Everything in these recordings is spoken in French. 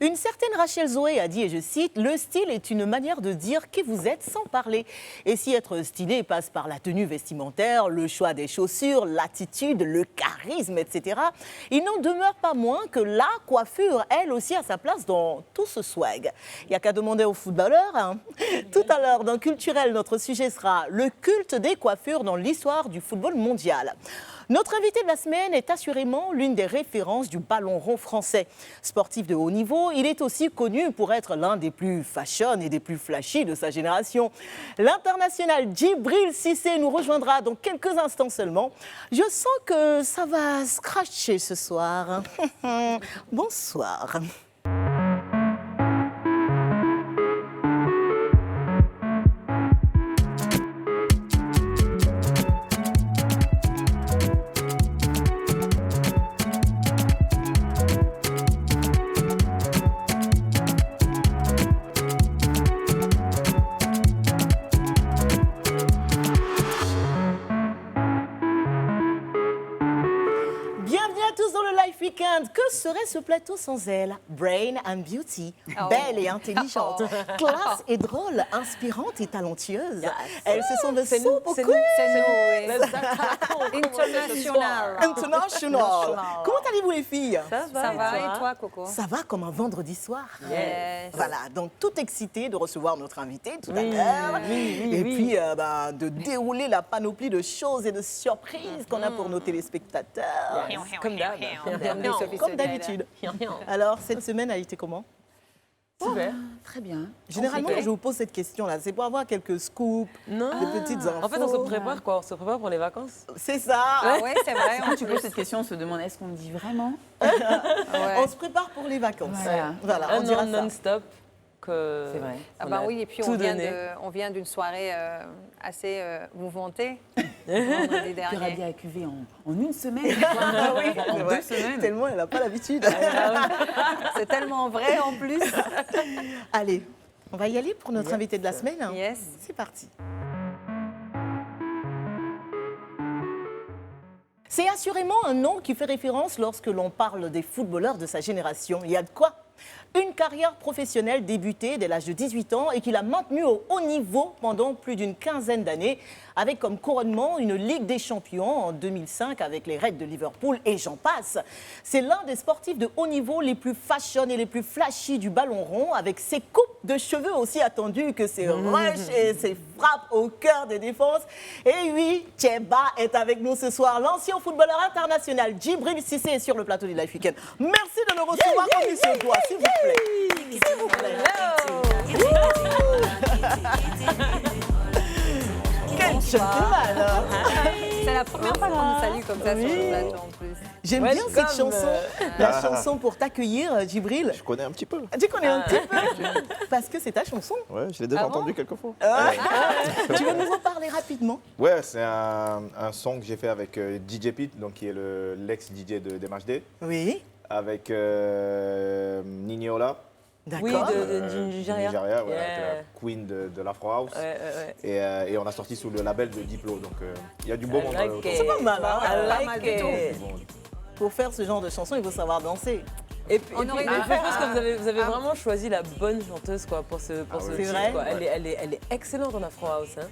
Une certaine Rachel Zoé a dit, et je cite, « Le style est une manière de dire qui vous êtes sans parler. » Et si être stylé passe par la tenue vestimentaire, le choix des chaussures, l'attitude, le charisme, etc., il n'en demeure pas moins que la coiffure, elle aussi, a sa place dans tout ce swag. Il n'y a qu'à demander aux footballeurs. Hein. Tout à l'heure, dans Culturel, notre sujet sera le culte des coiffures dans l'histoire du football mondial. Notre invité de la semaine est assurément l'une des références du ballon rond français. Sportif de haut niveau, il est aussi connu pour être l'un des plus fashion et des plus flashy de sa génération. L'international Djibril Cissé nous rejoindra dans quelques instants seulement. Je sens que ça va scratcher ce soir. Bonsoir. Que serait ce plateau sans elle? Brain and beauty, belle et intelligente, classe et drôle, inspirante et talentueuse. Yes. Elles se sont de soupe queen. C'est nous, International. Comment allez-vous les filles? Ça va, et toi, Coco? Ça va comme un vendredi soir. Yes. Voilà, donc tout excité de recevoir notre invité tout à l'heure. Et puis de dérouler la panoplie de choses et de surprises qu'on a pour nos téléspectateurs. Comme d'hab. Comme d'habitude. Alors, cette semaine a été comment? Super. Très bien. Généralement, je vous pose cette question-là. C'est pour avoir quelques scoops, des petites infos. En fait, on se prépare quoi? On se prépare pour les vacances. C'est ça. Ah ouais, c'est vrai. Quand tu poses cette question, on se demande est-ce qu'on le dit vraiment? On se prépare pour les vacances. Voilà, on dira ça. Non-stop. C'est vrai. Ah bah oui, et puis on vient d'une soirée assez mouvementée. Vendredi dernier. Piradia à cuver en une semaine. En 2 semaines. Tellement elle n'a pas l'habitude. C'est tellement vrai en plus. Allez, on va y aller pour notre invité de la semaine. Yes. C'est parti. C'est assurément un nom qui fait référence lorsque l'on parle des footballeurs de sa génération. Il y a de quoi? Une carrière professionnelle débutée dès l'âge de 18 ans et qu'il a maintenue au haut niveau pendant plus d'une quinzaine d'années, avec comme couronnement une Ligue des Champions en 2005 avec les Reds de Liverpool et j'en passe. C'est l'un des sportifs de haut niveau les plus fashion et les plus flashy du ballon rond, avec ses coupes de cheveux aussi attendues que ses rushs et ses frappes au cœur des défenses. Et oui, Tcheba est avec nous ce soir. L'ancien footballeur international Djibril Cissé est sur le plateau du Life Weekend. Merci de nous recevoir comme il se doit, s'il vous plaît. S'il vous plaît. Quel gentleman. C'est la première fois qu'on nous salue comme ça sur le plateau en plus. J'aime bien cette chanson, la chanson pour t'accueillir, Djibril. Je connais un petit peu. Tu connais un petit peu? Parce que c'est ta chanson. Ouais, je l'ai déjà entendu quelques fois. Tu veux nous en parler rapidement? Ouais, c'est un son que j'ai fait avec DJ Pete, donc qui est l'ex-DJ de MHD. Oui. Avec Niniola. D'accord. Oui, du Nigeria. Nigeria, ouais, la queen de l'Afro House. Et on a sorti sous le label de Diplo. Donc il y a du beau monde. C'est pas mal, hein? I like it. Pour faire ce genre de chanson, il faut savoir danser. Et puis, je pense que vous avez vraiment choisi la bonne chanteuse quoi, pour ce C'est titre, vrai quoi. Elle est excellente en Afro House. Hein.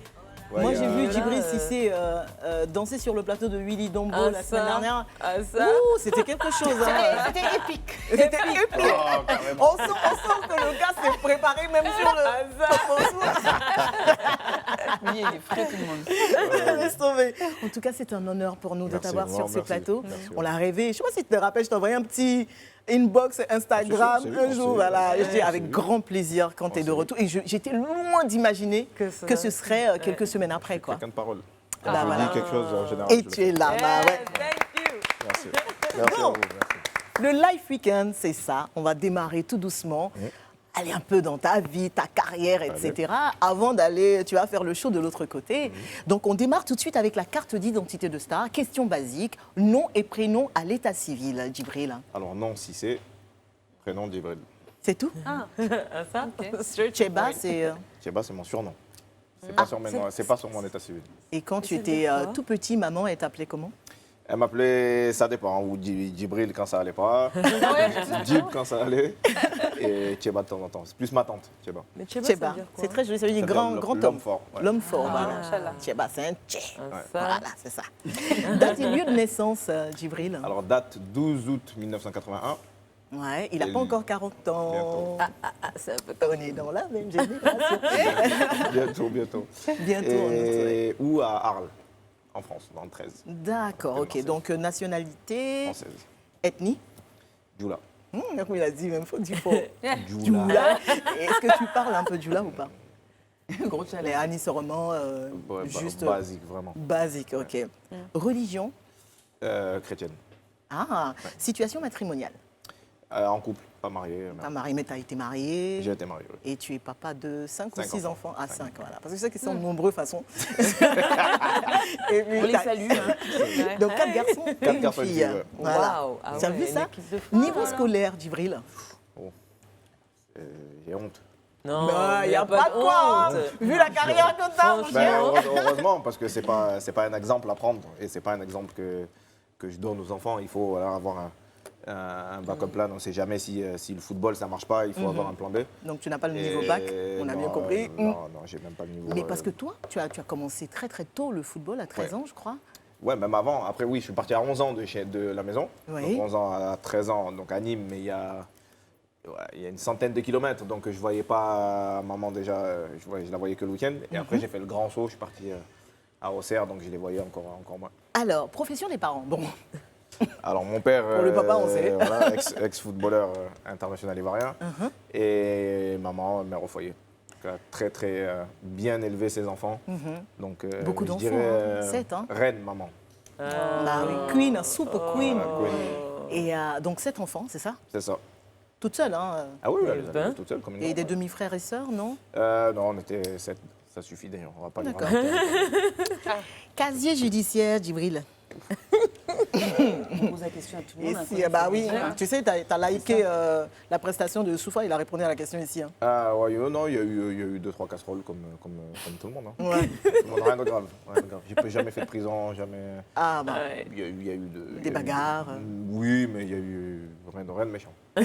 Ouais, moi, j'ai vu Djibril Cissé danser sur le plateau de Willy Dombo la semaine dernière. Ouh, c'était quelque chose. Hein. C'était épique. C'était épique. On sent que le gars s'est préparé même sur le... Oui, il est frais tout le monde. Laisse tomber. En tout cas, c'est un honneur pour nous de t'avoir sur ce plateau. On l'a rêvé. Je ne sais pas si tu te rappelles, je t'ai envoyé un petit inbox Instagram un jour. Voilà. Je dis avec grand plaisir quand tu es de retour. Et j'étais loin d'imaginer que ce serait quelques semaines après. Quoi. Quelqu'un de parole. Quand je dis quelque chose en général. Et tu es là. Ouais. Merci. Merci à vous. Merci. Le Life Weekend, c'est ça. On va démarrer tout doucement. Aller un peu dans ta vie, ta carrière, etc. Avant d'aller, tu vas faire le show de l'autre côté. Donc, on démarre tout de suite avec la carte d'identité de star. Question basique, nom et prénom à l'état civil, Djibril. Alors, nom Cissé, prénom Djibril. C'est tout? Ça Tcheba, c'est... Tcheba, c'est mon surnom. C'est pas sur mon état civil. Et quand tu étais tout petit, maman, elle t'appelait comment? Elle m'appelait, ça dépend, ou Djibril quand ça allait pas, Djib quand ça allait. Et Tcheba de temps en temps. C'est plus ma tante, Tcheba. Mais Tcheba, ça Tcheba, veut dire quoi? c'est très joli, ça veut dire Ça veut grand, dire grand l'homme homme. fort, ouais. L'homme fort, Ah, voilà. Inch'Allah. Tcheba, c'est un tché. Ah, ça. Voilà, c'est ça. Date et lieu de naissance, Djibril. Alors, date 12 août 1981. Ouais, il n'a Et pas encore 40 ans. bientôt. C'est un peu on est dans la même génération. Bientôt. Bientôt, on est- Ou à Arles, en France, dans le 13, D'accord, ok. Française. Donc, nationalité, française. ethnie. Djoula. Comme il a dit, même faut du faux. Djoula. Djoula. Est-ce que tu parles un peu Djoula ou pas? Gros Les challenge. Anis, c'est vraiment Ouais, juste basique, vraiment. basique, ok. Religion. Chrétienne. Ah, situation matrimoniale. En couple, pas marié. mais Pas marié, mais tu as été marié. J'ai été marié, oui. Et tu es papa de 5 ou 5 6 enfants. Ah, 5, Cinq. voilà. Parce que je sais qu'ils sont de nombreux façons. Et puis, On les t'as- salue. Hein. Donc 4 garçons et 4 une garçons et fille. une fille, ouais. Voilà. Waouh, ah Tu as ouais, vu une ça? équipe de fous, Niveau voilà. scolaire, Djibril. J'ai honte. Non, Bah, mais y a pas de quoi, honte. hein. Vu la carrière que t'as, mon Franchement. cher. Heureusement, parce que c'est pas un exemple à prendre et c'est pas un exemple que je donne aux enfants. Il faut voilà, avoir un backup plan. On ne sait jamais si le football ça marche pas. Il faut avoir un plan B. Donc tu n'as pas le niveau Et bac, on a bien non, compris. Non, j'ai même pas le niveau. Mais parce que toi, tu as commencé très très tôt le football, à 13 Ouais. ans, je crois. Ouais, même avant. Après, oui, je suis parti à 11 ans de la maison. Oui. Donc 11 ans à 13 ans, donc à Nîmes, mais il y a une centaine de kilomètres. Donc je voyais pas maman déjà, je la voyais que le week-end. Et après, j'ai fait le grand saut, je suis parti à Auxerre, donc je les voyais encore moins. Alors, profession des parents. Bon, Alors mon père, Pour le papa, on sait. voilà, ex-footballeur international ivoirien, et maman, mère au foyer. Donc, a très très bien élevé ses enfants. Donc Beaucoup je d'enfants, dirais, hein. 7, hein. reine maman. bah oui, queen, super queen. Queen. Et donc 7 enfants, c'est ça? C'est ça. Toute seule, hein? Ah oui, elle ben. est toute seule comme une Et des grande. demi-frères et sœurs, non? Non, on était 7. Ça suffit d'ailleurs. On va pas les D'accord. raconter. Casier judiciaire, Djibril. On pose la question à tout le Et monde. si, bah oui, tu sais, tu as liké la prestation de Soufa, il a répondu à la question ici. Hein. Ah ouais, non, il y a eu 2-3 casseroles comme tout le monde. Hein. Ouais. Tout le monde, rien de grave. Rien de grave. J'ai jamais fait de prison, jamais. Ah bah, Il y a eu Des bagarres. Oui, mais il y a eu rien de méchant. ouais,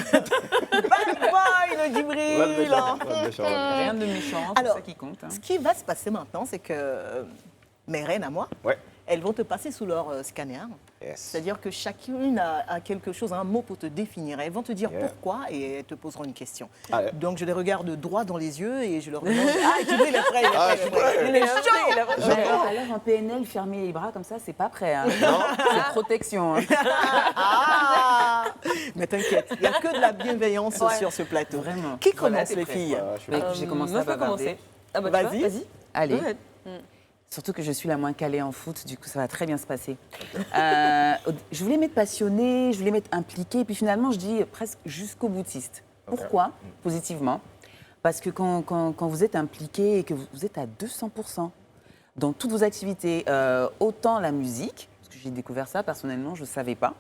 le Djibril. Rien de méchant. Rien de méchant. Rien de méchant, c'est Alors, ça qui compte. Hein. Ce qui va se passer maintenant, c'est que mes reines à moi, Ouais. elles vont te passer sous leur scanner. Yes. C'est-à-dire que chacune a quelque chose, un mot pour te définir. Elles vont te dire Yeah. pourquoi et elles te poseront une question. Ah, ouais. Donc je les regarde droit dans les yeux et je leur demande ah, Djibril, il est prêt, il est Ah, prêt, je suis il est prêt. prêt. Il est chaud. Alors en PNL, fermer les bras comme ça, c'est pas prêt. Hein. C'est protection. Hein. Ah mais t'inquiète, il n'y a que de la bienveillance sur ce plateau. Vraiment. Qui Voilà, commence t'es les prêt. filles? Ah, je suis Bah, prêt. écoute, j'ai commencé moi, à je peux bavarder. commencer. Ah bah, tu Vas-y. vois, vas-y. Allez. Go ahead. Surtout que je suis la moins calée en foot, du coup ça va très bien se passer. Je voulais m'être passionnée, je voulais m'être impliquée, et puis finalement je dis presque jusqu'au boutiste. Pourquoi? Positivement. Parce que quand vous êtes impliqué et que vous êtes à 200% dans toutes vos activités, autant la musique, parce que j'ai découvert ça personnellement, je ne savais pas.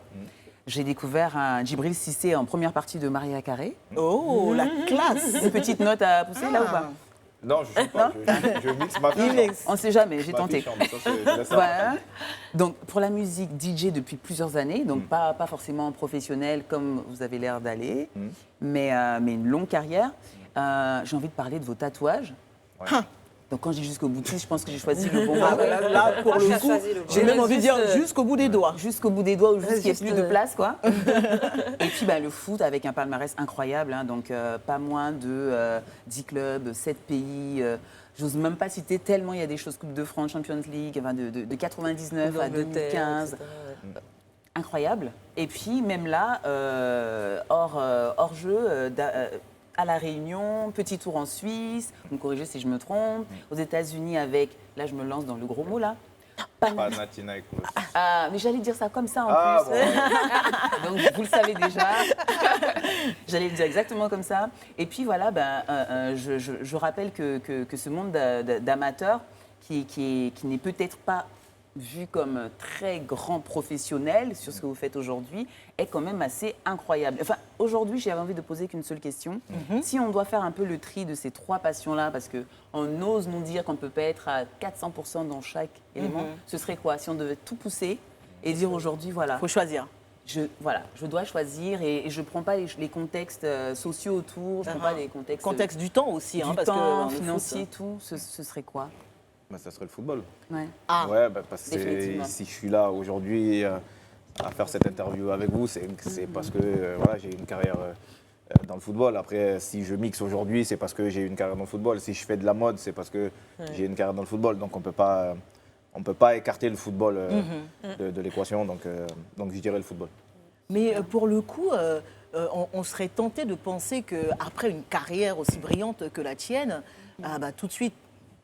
J'ai découvert un Djibril Cissé en première partie de Maria Carré. Oh, la classe. Une petite note à pousser là ou pas? Non, je suis pas. Je mixe ma Il fiche. mixe. On ne sait jamais, j'ai Ma tenté. fiche, mais ça, je laisse ça. Voilà. Donc pour la musique DJ depuis plusieurs années, donc pas forcément professionnelle comme vous avez l'air d'aller, mais une longue carrière. J'ai envie de parler de vos tatouages. Ouais. Donc quand je dis jusqu'au boutiste, je pense que j'ai choisi le bon Ah, mot. ouais, là, pour le J'ai coup, choisi le bon. j'ai même envie de dire Juste, jusqu'au bout des doigts. Jusqu'au bout des doigts ou jusqu'il n'y ait Juste, plus de place, quoi. Et puis le foot avec un palmarès incroyable, hein, donc pas moins de 10 clubs, 7 pays. J'ose même pas citer tellement il y a des choses, Coupe de France, Champions League, enfin, de 99 à 2015. etc. Incroyable. Et puis même là, hors jeu, à La Réunion, petit tour en Suisse, vous me corrigez si je me trompe, aux États-Unis avec, là je me lance dans le gros mot là. Panathinaikos. Ah, mais j'allais dire ça comme ça en Ah, plus. Donc vous le savez déjà. J'allais le dire exactement comme ça. Et puis voilà, je rappelle que ce monde d'amateurs qui n'est peut-être pas vu comme très grand professionnel sur ce que vous faites aujourd'hui, est quand même assez incroyable. Enfin, aujourd'hui, j'avais envie de poser qu'une seule question. Si on doit faire un peu le tri de ces trois passions-là, parce qu'on ose nous dire qu'on ne peut pas être à 400% dans chaque élément, ce serait quoi? Si on devait tout pousser et dire aujourd'hui, voilà, Faut choisir. je dois choisir et je ne prends pas les contextes sociaux autour, je ne prends pas les contextes... Contexte du temps aussi, du parce temps, que financier, tout, ce serait quoi? Bah, ça serait le football. Ouais. Ah, Ouais, bah, parce que Définitivement. si je suis là aujourd'hui à faire cette interview avec vous, c'est parce que voilà, j'ai une carrière dans le football. Après, si je mixe aujourd'hui, c'est parce que j'ai une carrière dans le football. Si je fais de la mode, c'est parce que j'ai une carrière dans le football. Donc on peut pas écarter le football de l'équation. Donc je dirais le football. mais pour le coup, on serait tenté de penser qu'après une carrière aussi brillante que la tienne, tout de suite,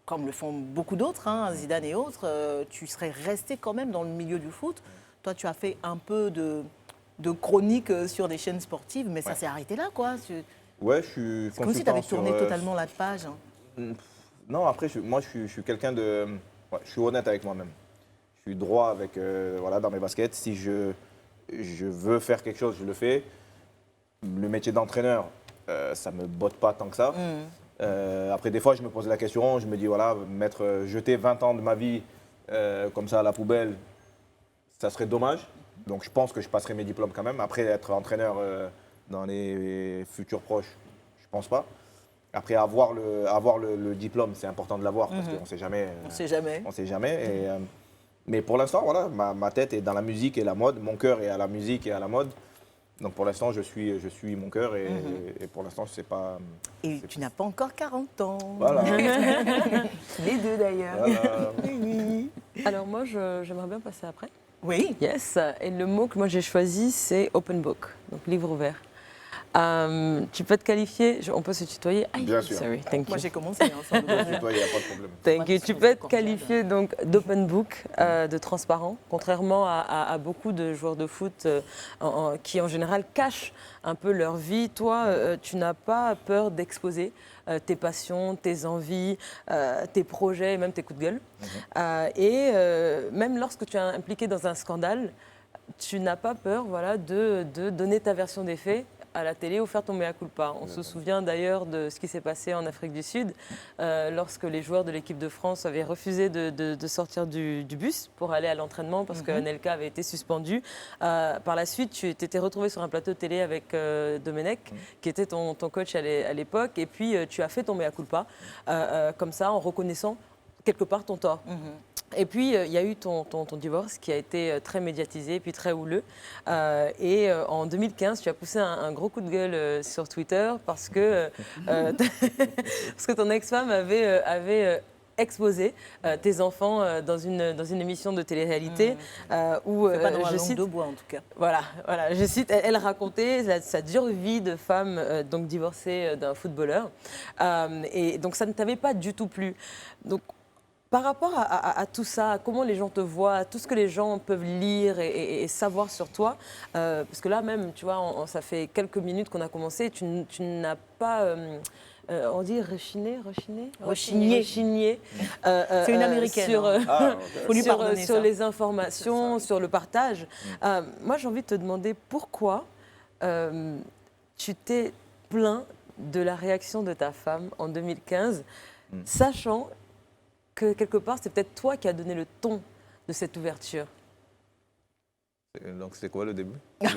comme le font beaucoup d'autres, hein, Zidane et autres, tu serais resté quand même dans le milieu du foot. Toi, tu as fait un peu de chronique sur des chaînes sportives, mais ça s'est arrêté là, quoi. Ouais, je suis C'est comme si tu avais tourné totalement la page. Non, après, moi, je suis quelqu'un de... ouais, je suis honnête avec moi-même. Je suis droit avec, dans mes baskets. Si je veux faire quelque chose, je le fais. Le métier d'entraîneur, ça ne me botte pas tant que ça. Après, des fois, je me pose la question, je me dis, voilà, jeter 20 ans de ma vie comme ça à la poubelle, ça serait dommage. Donc, je pense que je passerai mes diplômes quand même. Après, être entraîneur dans les futurs proches, je ne pense pas. Après, avoir le diplôme, c'est important de l'avoir parce qu'on ne sait jamais. On ne sait jamais. On sait jamais. Mais pour l'instant, voilà, ma tête est dans la musique et la mode. Mon cœur est à la musique et à la mode. Donc pour l'instant, je suis mon cœur et pour l'instant, je ne sais pas. Et tu n'as pas encore 40 ans. Voilà. Les deux d'ailleurs. Voilà. Alors moi, j'aimerais bien passer après. Oui. Yes. Et le mot que moi j'ai choisi, c'est open book, donc livre ouvert. Tu peux te qualifier, on peut se tutoyer. Bien sûr. Sorry, thank Moi, you. j'ai commencé. Hein, Toi, il n'y a pas de problème. Thank you. Tu peux être qualifié donc d'open book, de transparent, contrairement à beaucoup de joueurs de foot qui en général cachent un peu leur vie. Toi, tu n'as pas peur d'exposer tes passions, tes envies, tes projets, et même tes coups de gueule. Même lorsque tu es impliqué dans un scandale, tu n'as pas peur, voilà, de donner ta version des faits à la télé ou faire ton mea culpa. On se souvient d'ailleurs de ce qui s'est passé en Afrique du Sud lorsque les joueurs de l'équipe de France avaient refusé de sortir du bus pour aller à l'entraînement parce que Anelka avait été suspendu. Par la suite, tu t'étais retrouvé sur un plateau de télé avec Domenech, qui était ton coach à l'époque, et puis tu as fait ton mea culpa, comme ça, en reconnaissant quelque part ton tort. Et puis, il y a eu ton divorce qui a été très médiatisé, puis très houleux. En 2015, tu as poussé un gros coup de gueule sur Twitter parce que ton ex-femme avait exposé tes enfants dans une émission de télé-réalité où, C'est pas dans la je langue cite, de bois, en tout cas. voilà, je cite, elle racontait sa dure vie de femme donc divorcée d'un footballeur. Et donc, ça ne t'avait pas du tout plu. Donc, par rapport à tout ça, à comment les gens te voient, à tout ce que les gens peuvent lire et savoir sur toi, parce que là même, tu vois, ça fait quelques minutes qu'on a commencé, tu n'as pas, on dit rechigné. C'est une américaine. Faut lui pardonner sur ça. les informations, sur le partage. Moi, j'ai envie de te demander pourquoi tu t'es plaint de la réaction de ta femme en 2015, sachant que quelque part, c'est peut-être toi qui as donné le ton de cette ouverture. Donc c'était quoi le début? Non,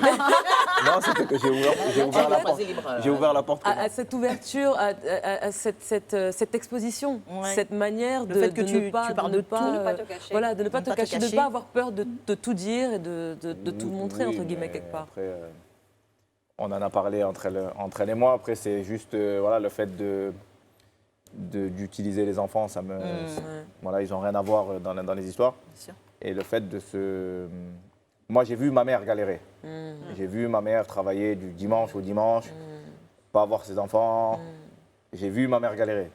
c'était que j'ai ouvert la porte. À cette ouverture, à cette exposition, cette manière Le fait que ne pas tu parles de tout, ne pas te cacher. Voilà, de ne pas Ne te pas te cacher, de ne cacher. pas avoir peur de tout dire et de tout montrer, Oui, entre guillemets, mais quelque part. Après, on en a parlé entre elle et moi. Après, c'est juste le fait d'utiliser les enfants, ça me, voilà, ils n'ont rien à voir dans les histoires. Bien sûr. Et le fait de se... Moi, j'ai vu ma mère galérer. J'ai vu ma mère travailler du dimanche au dimanche, pas avoir ses enfants. J'ai vu ma mère galérer.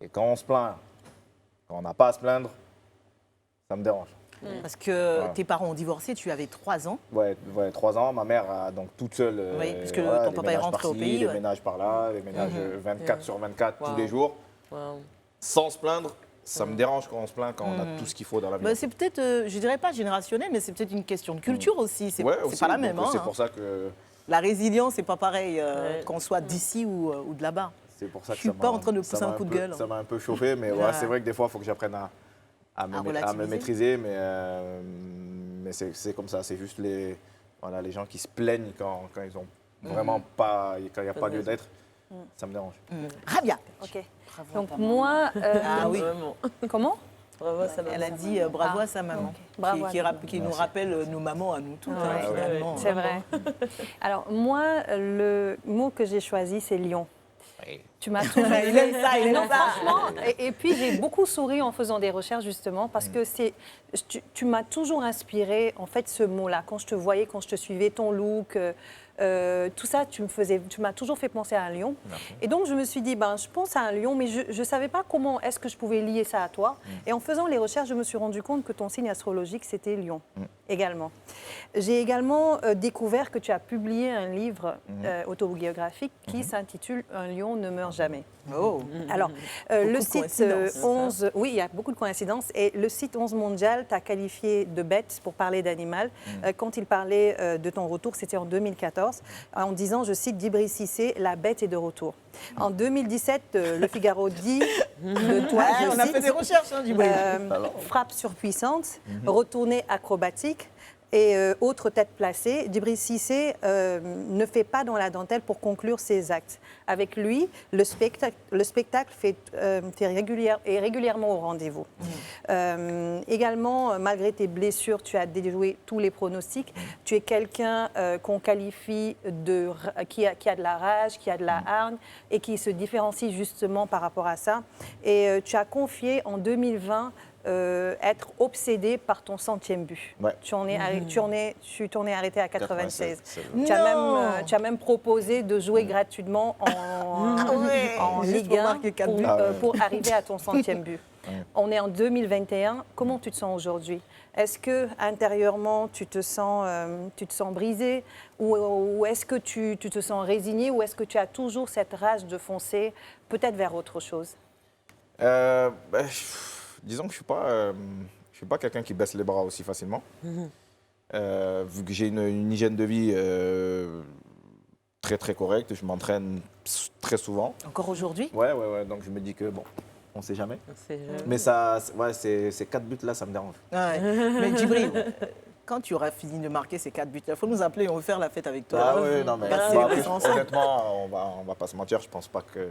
Et quand on se plaint, quand on n'a pas à se plaindre, ça me dérange. Parce que Voilà. tes parents ont divorcé, tu avais 3 ans. Ouais, 3 ans. Ma mère a donc toute seule. Oui, puisque ton les papa est ménages rentré au par-ci, pays, les ouais. ménages par là, les ménages 24 sur 24 tous Wow. les jours. Wow. Sans se plaindre, ça me dérange quand on se plaint, quand on a tout ce qu'il faut dans la vie. Bah, c'est peut-être, je dirais pas générationnel, mais c'est peut-être une question de culture aussi. C'est Ouais, c'est aussi, pas la donc, même. Hein, C'est pour ça que La résilience, c'est pas pareil qu'on soit d'ici ou de là-bas. c'est pour ça Je que suis ça pas m'a- en train de ça pousser m'a un coup de peu- gueule. Ça m'a un peu chauffé, mais ouais, Ouais. c'est vrai que des fois, il faut que j'apprenne à me relativiser. maîtriser, mais c'est comme ça. C'est juste Voilà, les gens qui se plaignent quand ils ont vraiment pas, quand il n'y a pas lieu d'être, ça me dérange. Rabia. Ok. Bravo à Donc ta maman. moi, Ah oui. Vraiment. comment? Bravo, ça va. Elle a dit bravo à sa maman, Bravo à qui, ta qui nous rappelle nos mamans à nous toutes, Ouais, hein, ouais. finalement. C'est vrai. Alors moi, le mot que j'ai choisi, c'est lion. Tu m'as toujours... Il aime ça, il aime Non, ça. franchement, et puis j'ai beaucoup souri en faisant des recherches justement parce que tu m'as toujours inspiré en fait ce mot-là. Quand je te voyais, quand je te suivais, ton look, tout ça, tu m'as toujours fait penser à un lion. Merci. Et donc je me suis dit, je pense à un lion, mais je ne savais pas comment est-ce que je pouvais lier ça à toi. Et en faisant les recherches, je me suis rendu compte que ton signe astrologique, c'était lion également. J'ai également découvert que tu as publié un livre autobiographique qui s'intitule « Un lion ne meurt jamais ». Oh. Alors, Beaucoup le de site coïncidences. 11, oui, il y a beaucoup de coïncidences, et le site 11 mondial t'a qualifié de bête pour parler d'animal. Quand il parlait de ton retour, c'était en 2014, en disant, je cite, Djibril Cissé, la bête est de retour. En 2017, Le Figaro dit de toi, Ouais, je on a cite, fait des recherches, hein, Djibril. frappe surpuissante, retournée acrobatique. Et autre tête placée, Djibril Cissé ne fait pas dans la dentelle pour conclure ses actes. Avec lui, le spectacle est régulièrement au rendez-vous. Également, malgré tes blessures, tu as déjoué tous les pronostics. Tu es quelqu'un qu'on qualifie qui a de la rage, qui a de la hargne et qui se différencie justement par rapport à ça. Et tu as confié en 2020 être obsédé par ton 100e but. Ouais. Tu t'en es arrêté à 96. 96, Tu as même proposé de jouer gratuitement en Juste Ligue pour 1 marquer 4 buts. pour arriver à ton 100e but. On est en 2021. Comment tu te sens aujourd'hui? Est-ce que intérieurement tu te sens brisé ou est-ce que tu te sens résigné ou est-ce que tu as toujours cette rage de foncer peut-être vers autre chose? Disons que je suis pas quelqu'un qui baisse les bras aussi facilement. Vu que j'ai une hygiène de vie très très correcte, je m'entraîne très souvent. Encore aujourd'hui? Ouais. Donc je me dis que bon, on sait jamais. C'est jamais. Mais ça, ouais, ces 4 buts là, ça me dérange. Ouais. Mais Djibril, quand tu auras fini de marquer ces 4 buts, il faut nous appeler, on veut faire la fête avec toi. Ah ouais, non mais Merci, bon, on après, reste ensemble. honnêtement, on va pas se mentir, je pense pas qu'il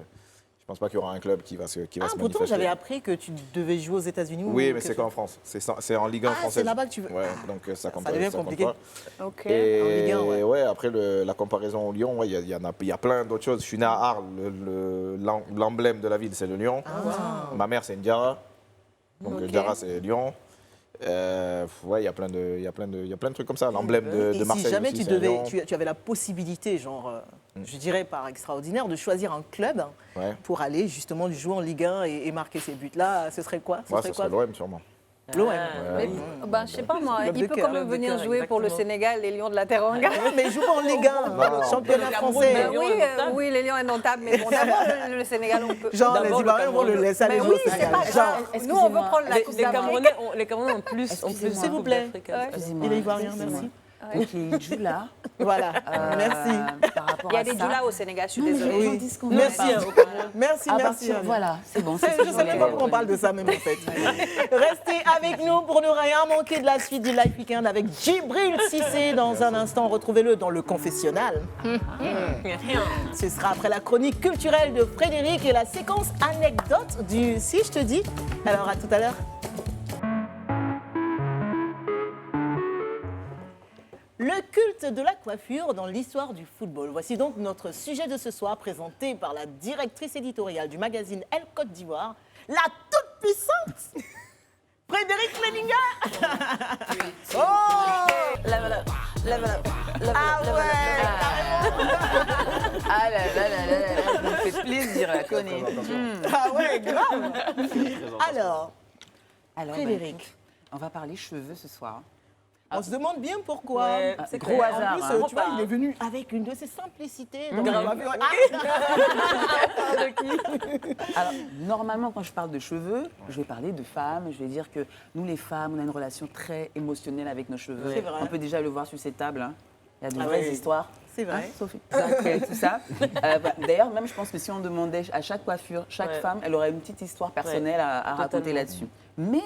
y aura un club qui va se Pourtant, manifester. j'avais appris que tu devais jouer aux États-Unis. Oui, ou mais que c'est tu- qu'en France. C'est en Ligue 1 française. c'est là-bas que tu veux. Ouais, donc ça compte. devient ça compte compliqué. pas. Ok. Et en Ligue 1, ouais. après la comparaison au Lyon, il y a plein d'autres choses. Je suis né à Arles, l'emblème de la ville c'est le lion. Ma mère c'est une Diarra, donc Ok. Diarra c'est Lyon. Ouais, il y a plein de trucs comme ça. L'emblème de Et Marseille si jamais aussi, tu c'est Lyon. tu avais la possibilité, genre, je dirais par extraordinaire, de choisir un club Ouais. pour aller justement jouer en Ligue 1 et marquer ses buts là, ce serait quoi? Ouais, ce serait l'OM sûrement. L'OM. Mais, je sais pas moi, Club il de peut cœur. quand même Club de venir cœur, jouer pour le exactement. Sénégal, les Lions de la Teranga. Mais il joue pas en Ligue 1, Non. championnat français. Ben oui, les Lions indomptables, mais bon, d'abord le Sénégal, on peut. Genre, les D'abord, le Ivoiriens vont le Cameroun. laisser aller Mais jouer oui, au c'est Sénégal. pas Genre, grave. Nous, on veut excusez-moi. prendre la Coupe d'Afrique. Les Camerounais ont plus. Excusez-moi. S'il vous plaît. Excusez-moi. Il est ivoirien, Excusez-moi. merci. Ok, il joue là. Voilà, merci. Par rapport Il y a à des ça. doulas au Sénégal, je suis Non, mais désolée. les gens Oui. disent qu'on Merci, veut pas. Merci, À merci. partir- Annie. voilà, c'est bon. c'est ce Je que ne sais même voulais. pas pourquoi on parle de ça même en fait. Restez avec nous pour ne rien manquer de la suite du Live Weekend avec Djibril Cissé. Dans un instant, retrouvez-le dans le confessionnal. Ce sera après la chronique culturelle de Frédéric et la séquence anecdote du Si je te dis. Alors à tout à l'heure. Le culte de la coiffure dans l'histoire du football. Voici donc notre sujet de ce soir, présenté par la directrice éditoriale du magazine Elle Côte d'Ivoire, la toute-puissante Frédéric Leninger. Oh Ah ouais, Ah là là là là là là, ça me fait plaisir, la connaît. ah ouais, grave. Alors, Alors, Frédéric. écoute, on va parler cheveux ce soir. on se demande bien pourquoi. Ouais, c'est En gros hasard, plus, hein. tu vois, il est venu avec une de ses simplicités. Donc, Grave. on va voir- Alors, normalement, quand je parle de cheveux, je vais parler de femmes. Je vais dire que nous, les femmes, on a une relation très émotionnelle avec nos cheveux. C'est vrai. On peut déjà le voir sur ces tables. Hein. Il y a de Ah vraies oui. histoires. C'est vrai. Sophie, tout ça. D'ailleurs, même je pense que si on demandait à chaque coiffure, chaque Ouais. femme, elle aurait une petite histoire personnelle à raconter Totalement. là-dessus. Mais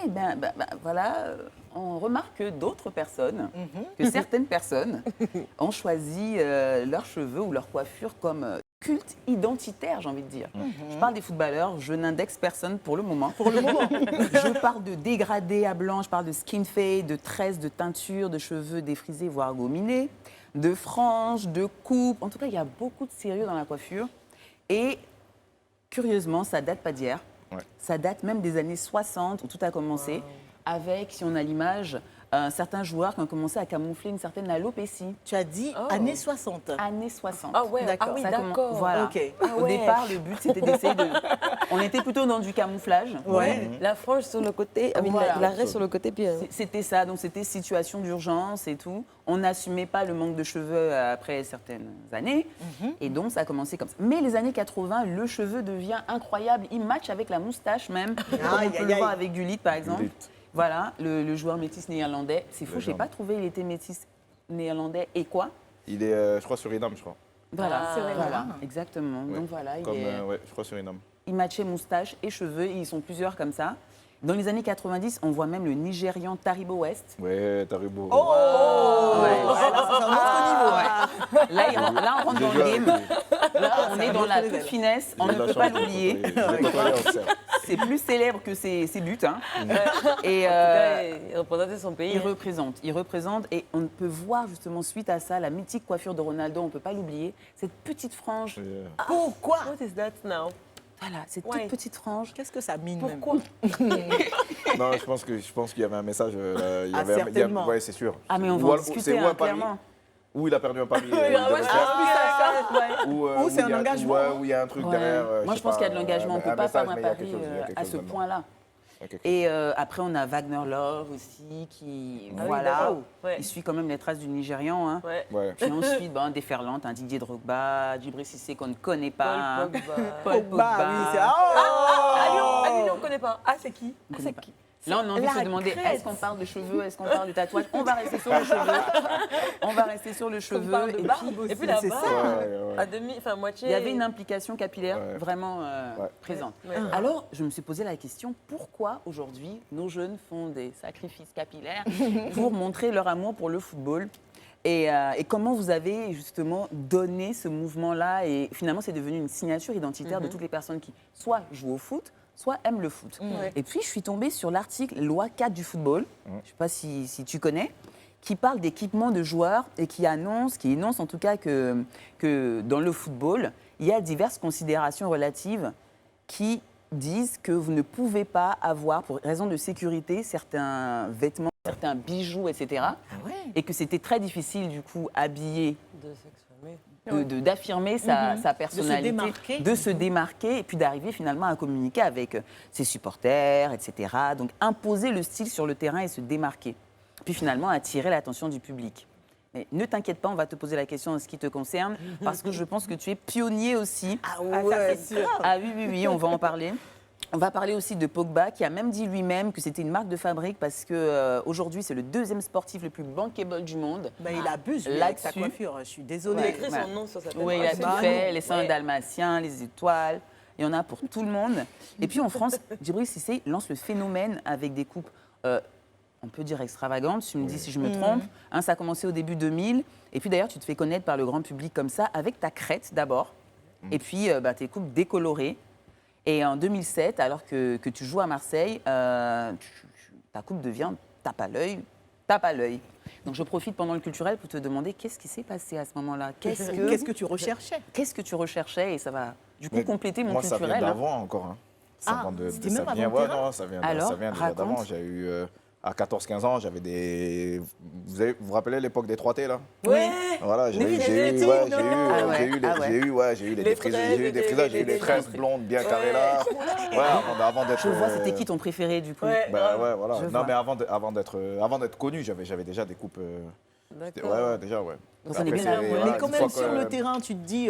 voilà, on remarque que d'autres personnes, que certaines personnes ont choisi leurs cheveux ou leur coiffure comme culte identitaire, j'ai envie de dire. Je parle des footballeurs, je n'indexe personne pour le moment. Je parle de dégradé à blanc, je parle de skin fade, de tresses, de teinture, de cheveux défrisés, voire gominés, de franges, de coupes. En tout cas, il y a beaucoup de sérieux dans la coiffure. Et curieusement, ça date pas d'hier. Ouais. Ça date même des années 60 où tout a commencé avec, si on a l'image, certains joueurs qui ont commencé à camoufler une certaine alopécie. Tu as dit Oh. années 60. Années 60. Ah ouais, D'accord. ah oui, Ça commence- d'accord. Voilà. Ok. Ah Au ouais. départ, le but, c'était d'essayer de... On était plutôt dans du camouflage. Ouais. La frange sur le côté, Voilà. l'arrêt sur le côté, puis... C'était ça, donc c'était situation d'urgence et tout. On n'assumait pas le manque de cheveux après certaines années. Et donc, ça a commencé comme ça. Mais les années 80, le cheveu devient incroyable. Il match avec la moustache même. Comme on Aïe, peut aïe, le voir aïe. avec Gullit, par exemple. Gullit. Voilà, le joueur métis néerlandais. C'est fou, je n'ai Légende. pas trouvé, il était métis néerlandais. Et quoi? Il est, je crois, Suriname, je crois. Voilà, Ah, c'est vrai. voilà, exactement. Ouais. Donc voilà, Comme, il est... ouais, je crois Suriname. Il matchait moustache et cheveux, et ils sont plusieurs comme ça. Dans les années 90, on voit même le Nigérian Taribo West. Ouais, Taribo. Oh Ouais. Voilà, c'est un autre niveau. Là, on rentre dans le game. Là, on est dans la toute finesse. On ne peut pas l'oublier. C'est plus célèbre que ses buts. Hein. Et En tout cas, il représentait son pays. il représente. Et on peut voir justement suite à ça la mythique coiffure de Ronaldo, on ne peut pas l'oublier. Cette petite frange. Pourquoi What is that now? Voilà, cette Ouais. toute petite frange. Qu'est-ce que ça mine même Pourquoi? Non, je pense qu'il y avait un message. Il y Ah, avait certainement. ouais, c'est sûr. Ah, mais on Ou va en alors- discuter, c'est ou hein, un pari, clairement. ou il a perdu un pari. Ah ouais, Ou c'est un engagement, Ouais, hein. où il y a un truc Ouais. derrière. Moi, je pense qu'il y a de l'engagement. On ne peut pas faire un pari à ce point. point-là. Et après, on a Wagner Love aussi, qui, Ah oui, voilà, d'accord. Ouais. il suit quand même les traces du Nigérian. Hein. Ouais. Ouais. Puis ensuite, déferlante, Didier Drogba, Djibril Cissé qu'on ne connaît pas. Paul Pogba. Paul Pogba. Bah oui, c'est... Ah, lui, on ne connaît pas. Ah, c'est qui? On connaît pas. Là, on a envie de La se demander, crête. est-ce qu'on parle de cheveux, est-ce qu'on parle de tatouage? On va rester sur le cheveu. On va rester sur le On cheveu. parle de Et barbe puis, aussi. Et puis c'est la ça. barbe, Ouais. à demi, enfin moitié. il y avait une implication capillaire Ouais. vraiment Ouais. présente. Ouais. Alors, je me suis posé la question, pourquoi aujourd'hui nos jeunes font des sacrifices capillaires pour montrer leur amour pour le football et comment vous avez justement donné ce mouvement-là et finalement c'est devenu une signature identitaire de toutes les personnes qui soit jouent au foot, soit aiment le foot. Ouais. Et puis je suis tombée sur l'article Loi 4 du football, je ne sais pas si tu connais, qui parle d'équipement de joueurs et qui énonce en tout cas que dans le football, il y a diverses considérations relatives qui disent que vous ne pouvez pas avoir, pour raison de sécurité, certains vêtements, certains bijoux, etc. Et que c'était très difficile, du coup, habillé, De s'exprimer. d'affirmer sa personnalité, démarquer. de se démarquer et puis d'arriver finalement à communiquer avec ses supporters, etc. Donc imposer le style sur le terrain et se démarquer. Puis finalement attirer l'attention du public. Mais ne t'inquiète pas, on va te poser la question en ce qui te concerne, parce que je pense que tu es pionnier aussi. Ah ouais, sûr. Ah oui, on va en parler. On va parler aussi de Pogba, qui a même dit lui-même que c'était une marque de fabrique parce que aujourd'hui c'est le deuxième sportif le plus bankable du monde. Bah, il abuse lui, avec sa Là-dessus. coiffure, je suis Il a désolée. écrit Ouais. son nom sur sa tête. Oui, il a c'est tout marrant. fait, les seins Ouais. dalmatiens, les étoiles. Il y en a pour tout le monde. Et puis en France, Djibril Cissé lance le phénomène avec des coupes, on peut dire extravagantes, tu me dis si je me trompe. Hein, ça a commencé au début 2000. Et puis d'ailleurs, tu te fais connaître par le grand public comme ça, avec ta crête d'abord. Et puis tes coupes décolorées. Et en 2007, alors que tu joues à Marseille, ta coupe devient tape à l'œil. Donc je profite pendant le culturel pour te demander qu'est-ce qui s'est passé à ce moment-là. Qu'est-ce que tu recherchais? Qu'est-ce que tu recherchais? Et ça va du coup Mais compléter mon moi, ça culturel. vient hein. d'avant encore. Hein. Ah, vient de, c'était ça même vient, avant le ouais, terrain. non, ça vient, Alors, ça vient déjà raconte. d'avant. J'ai eu, à 14-15 ans, j'avais des... Vous vous rappelez l'époque des 3T, là? Ouais. Voilà, j'ai eu, Les j'ai eu, tétines, ouais, non. j'ai eu, Ah ouais, j'ai eu, ah ouais. j'ai eu Les des fraises, j'ai eu des frisages, j'ai eu des des tresses fraises. blondes bien carrées Ouais. là. Ouais, avant d'être. Je vois, c'était qui ton préféré du coup? Ouais. Bah ouais, voilà. Je Non, vois. mais avant d'être connu, j'avais déjà des coupes. D'accord. Ouais, déjà, ouais. Donc, on est Après, bien c'est- là, ouais. voilà, Mais quand une même, fois sur que- le terrain, tu te dis,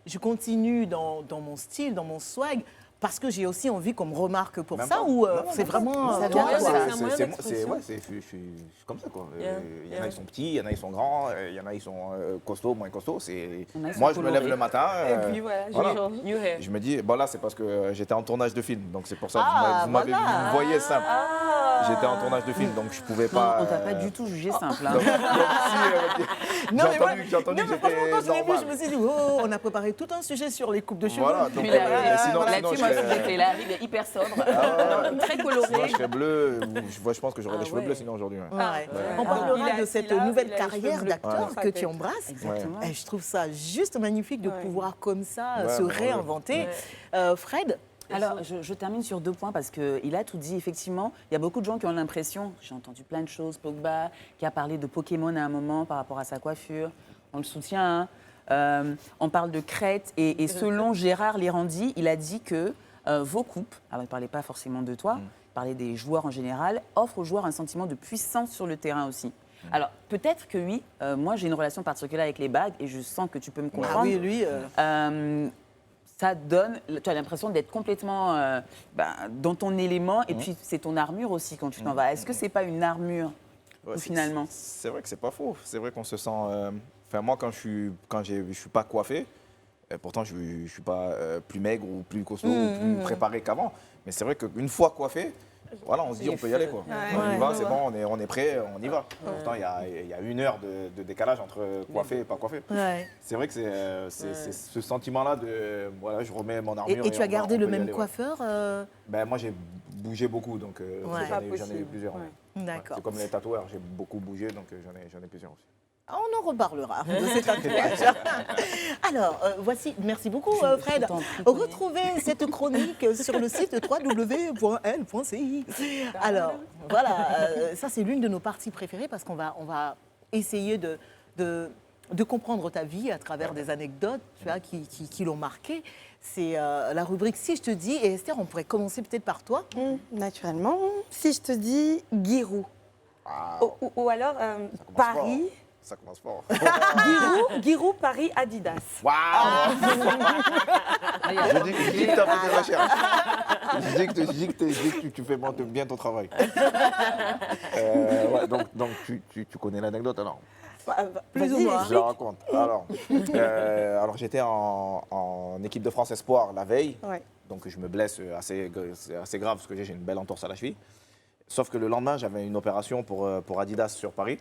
je continue dans mon style, dans mon swag. parce que j'ai aussi envie qu'on me remarque pour Même ça pas. ou Non, c'est même pas. vraiment Ça toi, vient, quoi. c'est un moyen C'est d'expression. ouais, je suis comme ça, quoi. Yeah, Il y en a, yeah. ils sont petits, il y en a, ils sont grands, il y en a, ils sont costauds, moins costauds. Il y en a, ils sont Moi, je me lève colorés. le matin. Et puis voilà, voilà. je change. New hair. Je me dis, bon là, c'est parce que j'étais en tournage de film, donc c'est pour ça que Ah, vous m'avez voilà. vous me voyez simple. J'étais en tournage de film, donc je pouvais Non, pas. on t'a pas du tout jugé simple. hein. Donc, si, Non, mais j'ai entendu non, que mais franchement, quand j'étais je l'ai vu, normal. je me suis dit, oh, on a préparé tout un sujet sur les coupes de cheveux. Voilà, donc Puis là, sinon, là-dessus, sinon, je moi, je serais- trouve que là, il est hyper sobre, très coloré. sinon, je serais bleu. Je pense que j'aurais Ah les cheveux ouais. bleus sinon aujourd'hui. Ouais. Ouais. Ouais. On Ah, parlera il de est assis cette là, nouvelle il a les cheveux carrière bleus d'acteur sur sa que tête. tu embrasses. Exactement. Et je trouve ça juste magnifique de Ouais. pouvoir comme ça Ouais, se ouais. réinventer. Fred, Alors, je termine sur 2 points parce qu'il a tout dit. Effectivement, il y a beaucoup de gens qui ont l'impression, j'ai entendu plein de choses, Pogba, qui a parlé de Pokémon à un moment par rapport à sa coiffure. On le soutient. Hein. On parle de crête. Et selon Gérard Lérandi, il a dit que vos coupes, alors il ne parlait pas forcément de toi, il parlait des joueurs en général, offrent aux joueurs un sentiment de puissance sur le terrain aussi. Alors, peut-être que oui, moi j'ai une relation particulière avec les bagues et je sens que tu peux me comprendre. ah oui, lui, Ça donne, tu as l'impression d'être complètement dans ton élément et puis c'est ton armure aussi quand tu t'en vas. Est-ce que c'est pas une armure Ouais, finalement c'est vrai que c'est pas faux. C'est vrai qu'on se sent. Enfin, moi, quand je suis pas coiffé, pourtant je suis pas plus maigre ou plus costaud ou plus préparé qu'avant. Mais c'est vrai qu'une fois coiffé, voilà, on se dit on peut y aller quoi. On y va, c'est bon, on est prêt, on y va. Pourtant, il y a 1 heure de décalage entre coiffé et pas coiffé. ouais. C'est vrai que c'est ce sentiment-là de voilà, je remets mon armure. Et tu as gardé on le peut y même aller, ouais. coiffeur Ben, moi, j'ai bougé beaucoup, donc Ouais. j'en Pas ai eu possible. plusieurs. Ouais. Ouais. D'accord. C'est comme les tatoueurs, j'ai beaucoup bougé, donc j'en ai plusieurs aussi. Ah, on en reparlera de cet tatouage. Alors, voici, merci beaucoup Fred. t'en prie, Connie. Retrouvez cette chronique sur le site www.l.ci. Alors, voilà, ça c'est l'une de nos parties préférées parce qu'on va essayer de comprendre ta vie à travers des anecdotes tu vois, qui l'ont marqué. C'est la rubrique Si je te dis, et Esther, on pourrait commencer peut-être par toi. Naturellement. Si je te dis Giroud. Ou alors Paris. Ça commence fort. Giroud, Paris, Adidas. Waouh Je dis que tu as fait des recherches. Je dis que tu fais bien ton travail. Ouais, donc tu connais l'anecdote alors. Plus ou Vas-y, moins. Je la raconte. Alors j'étais en équipe de France Espoir la veille. Ouais. Donc je me blesse assez grave parce que j'ai une belle entorse à la cheville. Sauf que le lendemain, j'avais une opération pour Adidas sur Paris.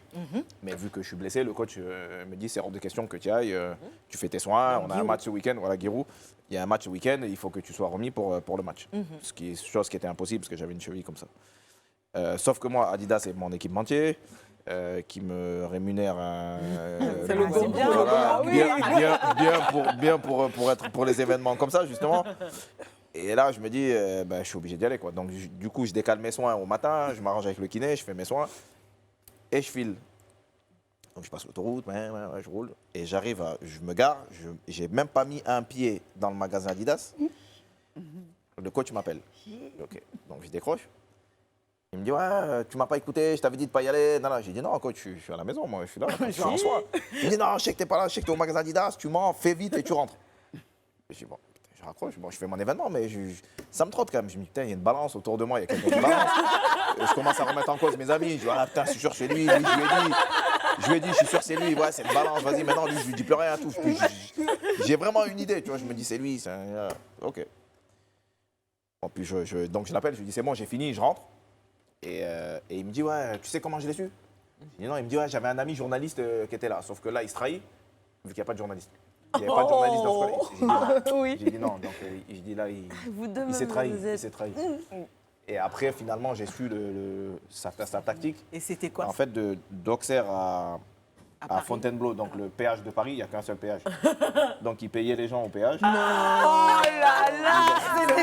Mais vu que je suis blessé, le coach me dit c'est hors de question que tu ailles, tu fais tes soins, on a un match ce week-end, voilà Giroud, il y a un match ce week-end, il faut que tu sois remis pour le match. Chose qui était impossible parce que j'avais une cheville comme ça. Sauf que moi, Adidas est mon équipementier, qui me rémunère C'est le bon bien, voilà, oui. bien pour les événements comme ça, justement. Et là, je me dis, je suis obligé d'y aller, quoi. Donc, du coup, je décale mes soins au matin, je m'arrange avec le kiné, je fais mes soins et je file. Donc, je passe l'autoroute, je roule et je me gare, j'ai même pas mis un pied dans le magasin Adidas. Le coach m'appelle. Ok, donc je décroche. Il me dit, ouais, tu m'as pas écouté, je t'avais dit de pas y aller. Non, j'ai dit, non, coach, je suis à la maison, moi, je suis là, je suis en soin. Il me dit, non, je sais que t'es pas là, je sais que t'es au magasin Adidas, tu mens, fais vite et tu rentres. Je dis, bon. Je raccroche, je fais mon événement, mais ça me trotte quand même. Je me dis, putain, il y a une balance autour de moi, il y a quelqu'un qui balance. Je commence à remettre en cause mes amis. Je dis, ah putain, je suis sûr que c'est lui, je lui ai dit, je suis sûr que c'est lui, ouais, c'est une balance, vas-y, maintenant, lui, je lui dis plus rien, tout. J'ai vraiment une idée, tu vois, je me dis, c'est lui, ok. Bon, puis donc je l'appelle, je lui dis, c'est bon, j'ai fini, je rentre. Et il me dit, ouais, tu sais comment je l'ai su? Je dis, non, il me dit, ouais, j'avais un ami journaliste qui était là, sauf que là, il se trahit, vu qu'il n'y a pas de journaliste. Il n'y avait pas de journaliste dans ce collège. J'ai dit non, donc je dis là, il s'est trahi. Il s'est trahi. Et après, finalement, j'ai su sa tactique. Et c'était quoi? En fait, d'Auxerre à Paris. Fontainebleau, donc le péage de Paris, il n'y a qu'un seul péage. Donc il payait les gens au péage. Oh là là, c'est des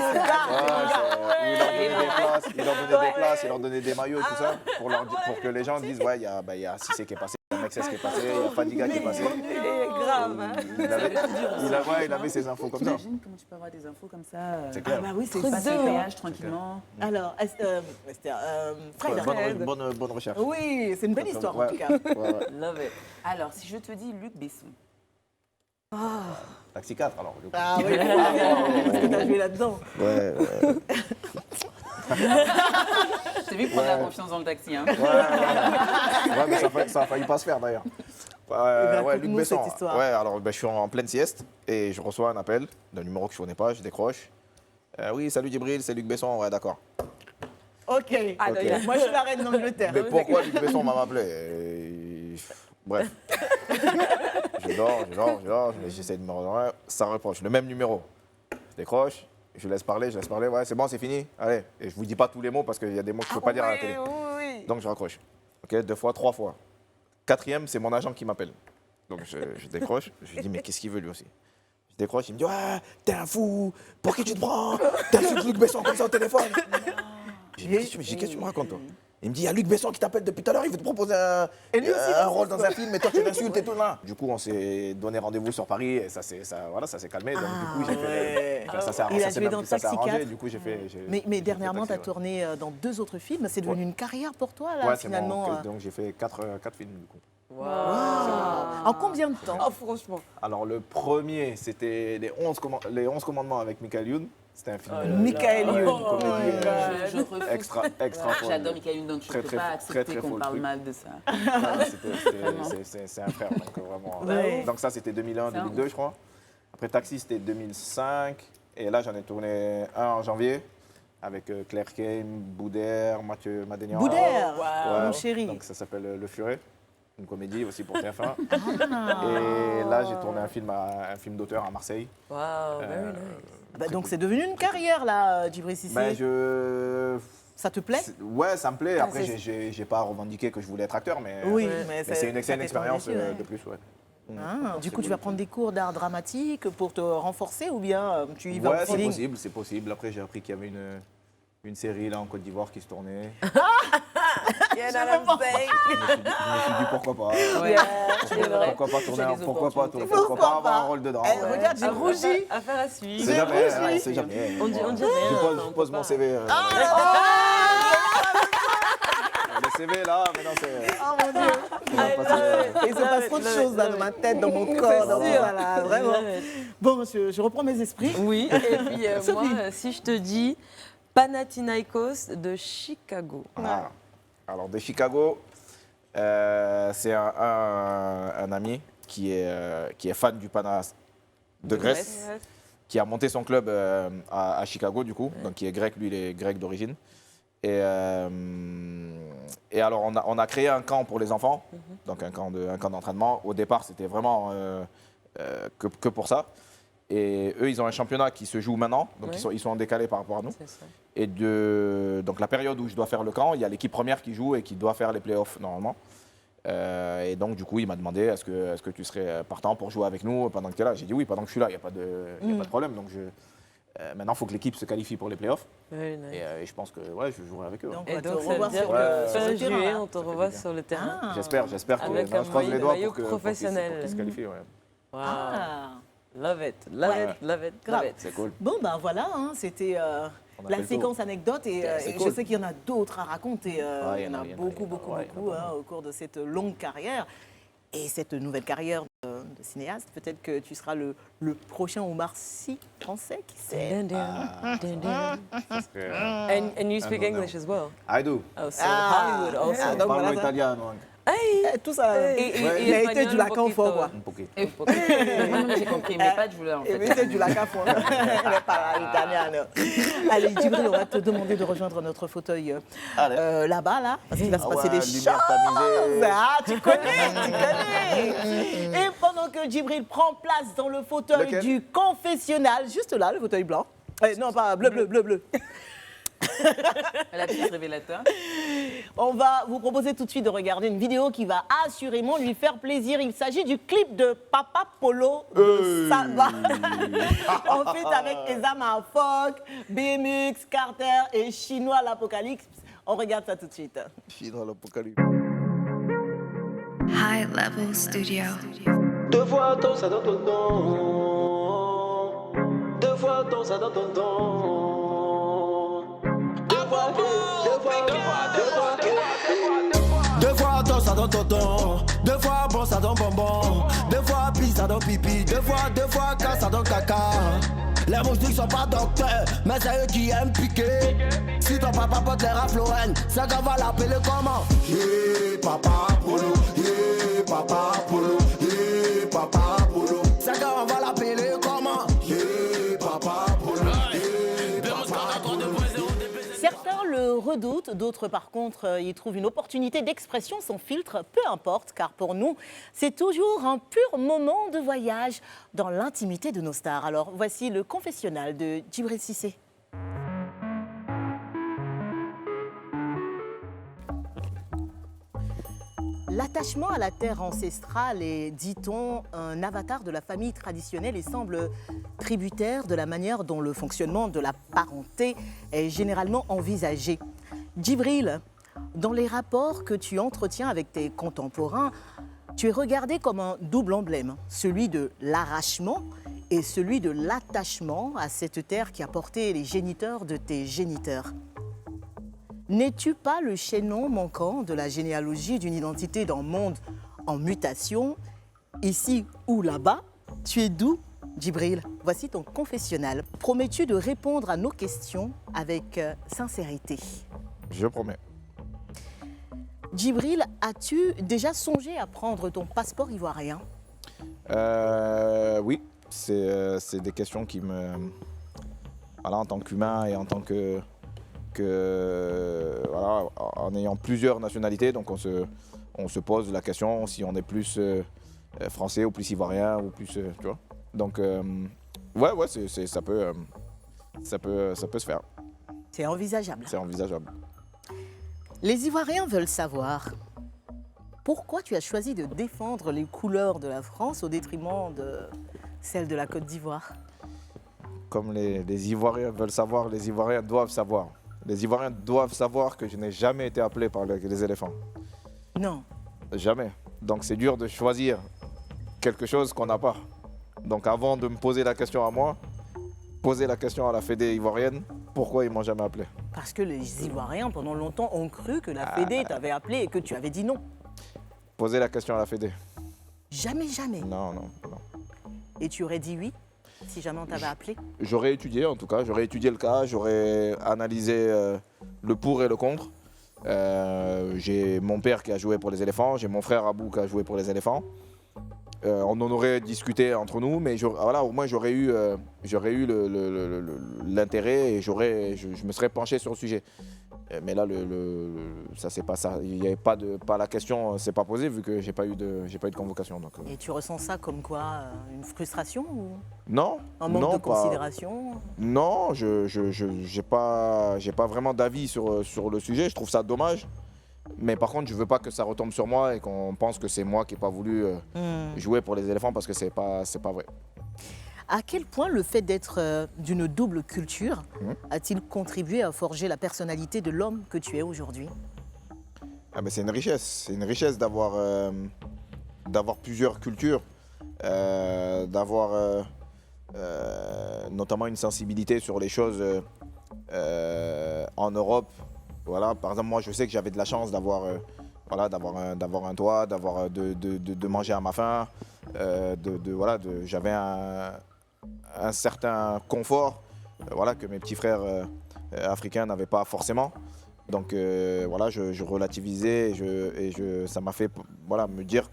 Il leur donnait des places, il leur donnait des maillots, tout ça, pour que les gens disent ouais, il y a Cissé qui est passé, il y a Mexès qui est passé, il y a Fadiga qui est passé. Grave. Hein. Il avait ses infos comme ça. T'imagines comment tu peux avoir des infos comme ça C'est clair. Ah bah oui, c'est passer ça. le péage tranquillement. Alors, Esther, Fred. Bonne recherche. Oui, c'est une belle histoire en Ouais. tout cas. Ouais. Love it. Alors, si je te dis Luc Besson, Taxi 4, alors. Du coup. Ah oui, parce que t'as joué là-dedans. Ouais. Je t'ai vu prendre la confiance dans le taxi. Hein. Ouais, mais ça a failli pas se faire d'ailleurs. Ouais, raconte-nous Luc Besson. cette histoire. Ouais, alors je suis en pleine sieste et je reçois un appel d'un numéro que je connais pas, je décroche. Oui, salut Djibril, c'est Luc Besson, ouais, d'accord. Ok. Moi, je suis la reine d'Angleterre. Mais pourquoi Luc Besson m'a appelé Bref. Je dors, j'essaie de me redormir, ça reproche, le même numéro. Je décroche, je laisse parler, ouais, c'est bon, c'est fini, allez. Et je vous dis pas tous les mots parce qu'il y a des mots que je peux pas dire à la télé. Donc je raccroche. Ok, 2 fois, 3 fois. 4e, c'est mon agent qui m'appelle. Donc je décroche, je lui dis mais qu'est-ce qu'il veut lui aussi? Je décroche, il me dit ouais, t'es un fou, pour qui tu te prends? T'insultes Luc Besson comme ça au téléphone. J'ai dit qu'est-ce que tu me racontes toi? Il me dit il y a Luc Besson qui t'appelle depuis tout à l'heure, il veut te proposer un rôle dans un film et toi tu l'insultes et tout là. Du coup on s'est donné rendez-vous sur Paris et ça s'est calmé. Donc du coup j'ai fait. Il a joué dans ça s'est Taxi arrangé. 4. Du coup j'ai fait. Mais dernièrement, tu as tourné dans 2 autres films. C'est devenu une carrière pour toi, là, Ouais, finalement. donc j'ai fait 4 films du coup. En combien de temps? Oh, franchement. Alors le premier c'était les 11 commandements avec Michael Youn. C'était un film. Michael Youn. Une comédie Je refuse. extra folle. J'adore Michael Youn, donc je ne peux pas accepter qu'on faux, le parle truc. mal de ça. C'est un frère, donc vraiment. Ouais. Donc ça, c'était 2001, 2002, je crois. Après Taxi, c'était 2005. Et là, j'en ai tourné un en janvier avec Claire Kane, Boudère, Mathieu Madénian. Boudère, Ouais, mon chéri. Donc ça s'appelle Le Furet, une comédie aussi pour TF1. Et là, j'ai tourné un film d'auteur à Marseille. Wow, very nice. Bah, donc c'est devenu une carrière, là, Djibril Cissé. Ben, Ça te plaît? Ouais, ça me plaît. Après, j'ai pas revendiqué que je voulais être acteur, mais, Oui, mais c'est une ça t'est expérience tombé dessus, de plus. Ouais. Du coup, tu vas prendre des cours d'art dramatique pour te renforcer ou bien tu y vas Ouais, au feeling? c'est possible. Après, j'ai appris qu'il y avait une série là en Côte d'Ivoire qui se tournait. You know what I'm saying? Je me suis dit pourquoi pas. Ouais, c'est vrai. Pourquoi pas tourner, J'ai des pourquoi pas opportunités. avoir un rôle dedans. Regarde, j'ai rougi. Affaire à suivre. C'est jamais, ouais, c'est jamais. On dit rien. Je pose mon CV. Le CV là, maintenant c'est. Oh mon Dieu. Il se passe trop de choses là dans ma tête, dans mon corps, dans tout ça là, vraiment. Bon, je reprends mes esprits. Oui, et puis moi, si je te dis Panathinaikos de Chicago. Ah. Alors de Chicago, c'est un ami qui est fan du Panas de Grèce, qui a monté son club à Chicago du coup, donc qui est grec, lui il est grec d'origine. Et alors on a créé un camp pour les enfants, donc un camp d'entraînement. Au départ c'était vraiment que pour ça. Et eux, ils ont un championnat qui se joue maintenant, donc ils sont en décalé par rapport à nous. C'est ça. Et donc la période où je dois faire le camp, il y a l'équipe première qui joue et qui doit faire les playoffs normalement. Et donc du coup, il m'a demandé est-ce que tu serais partant pour jouer avec nous pendant que tu es là. J'ai dit oui, pendant que je suis là, il n'y a pas de problème. Donc maintenant, il faut que l'équipe se qualifie pour les playoffs. Very nice. Et je pense que je jouerai avec eux. Donc, Et on va te donc, ça veut revoir dire sur que le fin terrain, juillet, là. on te revoit sur le terrain. J'espère que Avec je un croise les doigts maillot pour qu'ils professionnel. se qualifient. Ouais. Wow. Ah. Love it, love it, love it, love it. C'est cool. Bon, ben voilà, hein, c'était On a fait la le séquence anecdote et C'est je cool. sais qu'il y en a d'autres à raconter. Ouais, il y en a beaucoup hein, au cours de cette longue carrière. Et cette nouvelle carrière de cinéaste, peut-être que tu seras le prochain Omar Sy français, qui sait. And you speak English as well. I do. Oh, so Hollywood also. donc voilà Parlo ça. italiano anche. Tout ça, il a été espagnol, du lacan fort, quoi. Un poquito. J'ai compris, mais pas de joueur en Il fait. était du lacan fort. Elle parle italien. Allez, Djibril, on va te demander de rejoindre notre fauteuil là-bas, là, parce qu'il va se passer des choses. lumière tamisée. Ah, tu connais. Et pendant que Djibril prend place dans le fauteuil Lequel? du confessionnal, juste là, le fauteuil blanc. Non, pas bleu. La pièce révélateur. On va vous proposer tout de suite de regarder une vidéo qui va assurément lui faire plaisir. Il s'agit du clip de Papa Polo de Saba. En fait, avec Ezama Fogg, BMX, Carter et Chinois l'Apocalypse. On regarde ça tout de suite. Chinois l'Apocalypse. High Level Studio. Deux fois ton ça dans ton don. Deux fois ton ça dans ton don. Deux fois ton ça dans ton don. Deux fois bon ça dans bonbon. Deux fois pizza. ça donne pipi. Deux fois, quand ça donne caca. Les moustiques sont pas docteurs, mais c'est eux qui aiment piquer. Si ton papa porte les rafles Lorraine, c'est qu'on va l'appeler comment? Yeah, papa Polo, yeah, papa Polo, yeah, papa Polo. C'est qu'on va l'appeler comment? Yeah, papa Polo, yeah, papa Polo. Certains le redoutent, d'autres par contre y trouvent une opportunité d'expression sans filtre, peu importe, car pour nous, c'est toujours un pur moment de voyage dans l'intimité de nos stars. Alors voici le confessionnal de Djibril Cissé. L'attachement à la terre ancestrale est, dit-on, un avatar de la famille traditionnelle et semble tributaire de la manière dont le fonctionnement de la parenté est généralement envisagé. Djibril, dans les rapports que tu entretiens avec tes contemporains, tu es regardé comme un double emblème, celui de l'arrachement et celui de l'attachement à cette terre qui a porté les géniteurs de tes géniteurs. N'es-tu pas le chaînon manquant de la généalogie d'une identité d'un monde en mutation, ici ou là-bas? Tu es d'où, Djibril? Voici ton confessionnal. Promets-tu de répondre à nos questions avec sincérité? Je promets. Djibril, as-tu déjà songé à prendre ton passeport ivoirien? Oui, c'est des questions qui me... Voilà, en tant qu'humain et en tant que voilà, en ayant plusieurs nationalités, donc on se pose la question si on est plus français ou plus ivoirien ou plus, tu vois. Donc ouais, ça peut se faire. C'est envisageable. C'est envisageable. Les Ivoiriens veulent savoir pourquoi tu as choisi de défendre les couleurs de la France au détriment de celles de la Côte d'Ivoire. Comme les Ivoiriens veulent savoir, les Ivoiriens doivent savoir. Les Ivoiriens doivent savoir que je n'ai jamais été appelé par les éléphants. Non. Jamais. Donc c'est dur de choisir quelque chose qu'on n'a pas. Donc avant de me poser la question à moi, poser la question à la Fédé ivoirienne, pourquoi ils m'ont jamais appelé? Parce que les Ivoiriens, pendant longtemps, ont cru que la Fédé t'avait appelé et que tu avais dit non. Poser la question à la Fédé. Jamais, jamais. Non. Et tu aurais dit oui si jamais on t'avait appelé? J'aurais étudié en tout cas, j'aurais étudié le cas, j'aurais analysé le pour et le contre. J'ai mon père qui a joué pour les éléphants, j'ai mon frère Abou qui a joué pour les éléphants. On en aurait discuté entre nous, mais voilà, au moins j'aurais eu l'intérêt et je me serais penché sur le sujet. Mais là, ça c'est pas ça. Il n'y avait pas la question, c'est pas posé vu que j'ai pas eu de convocation. Donc, Et tu ressens ça comme quoi, une frustration ou non. un manque de considération? Non, j'ai pas vraiment d'avis sur le sujet. Je trouve ça dommage. Mais par contre, je veux pas que ça retombe sur moi et qu'on pense que c'est moi qui n'ai pas voulu jouer pour les éléphants parce que c'est pas vrai. À quel point le fait d'être d'une double culture a-t-il contribué à forger la personnalité de l'homme que tu es aujourd'hui? C'est une richesse d'avoir plusieurs cultures, d'avoir notamment une sensibilité sur les choses en Europe. Voilà, par exemple, moi je sais que j'avais de la chance d'avoir un toit, de manger à ma faim, j'avais un certain confort que mes petits frères africains n'avaient pas forcément. Donc je relativisais et ça m'a fait me dire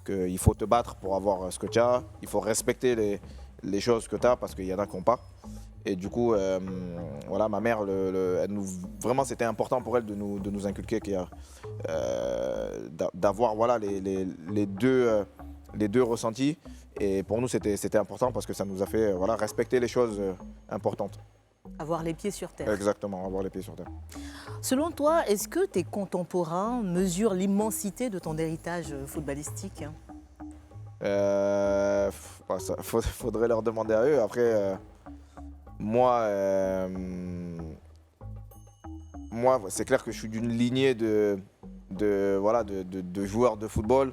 qu'il faut te battre pour avoir ce que tu as, il faut respecter les choses que tu as parce qu'il y en a qui n'ont pas. Et du coup, ma mère, vraiment c'était important pour elle de nous inculquer d'avoir les deux ressentis. Et pour nous, c'était important parce que ça nous a fait respecter les choses importantes. Avoir les pieds sur terre. Exactement, avoir les pieds sur terre. Selon toi, est-ce que tes contemporains mesurent l'immensité de ton héritage footballistique? Faudrait leur demander à eux. Après, moi, c'est clair que je suis d'une lignée de joueurs de football.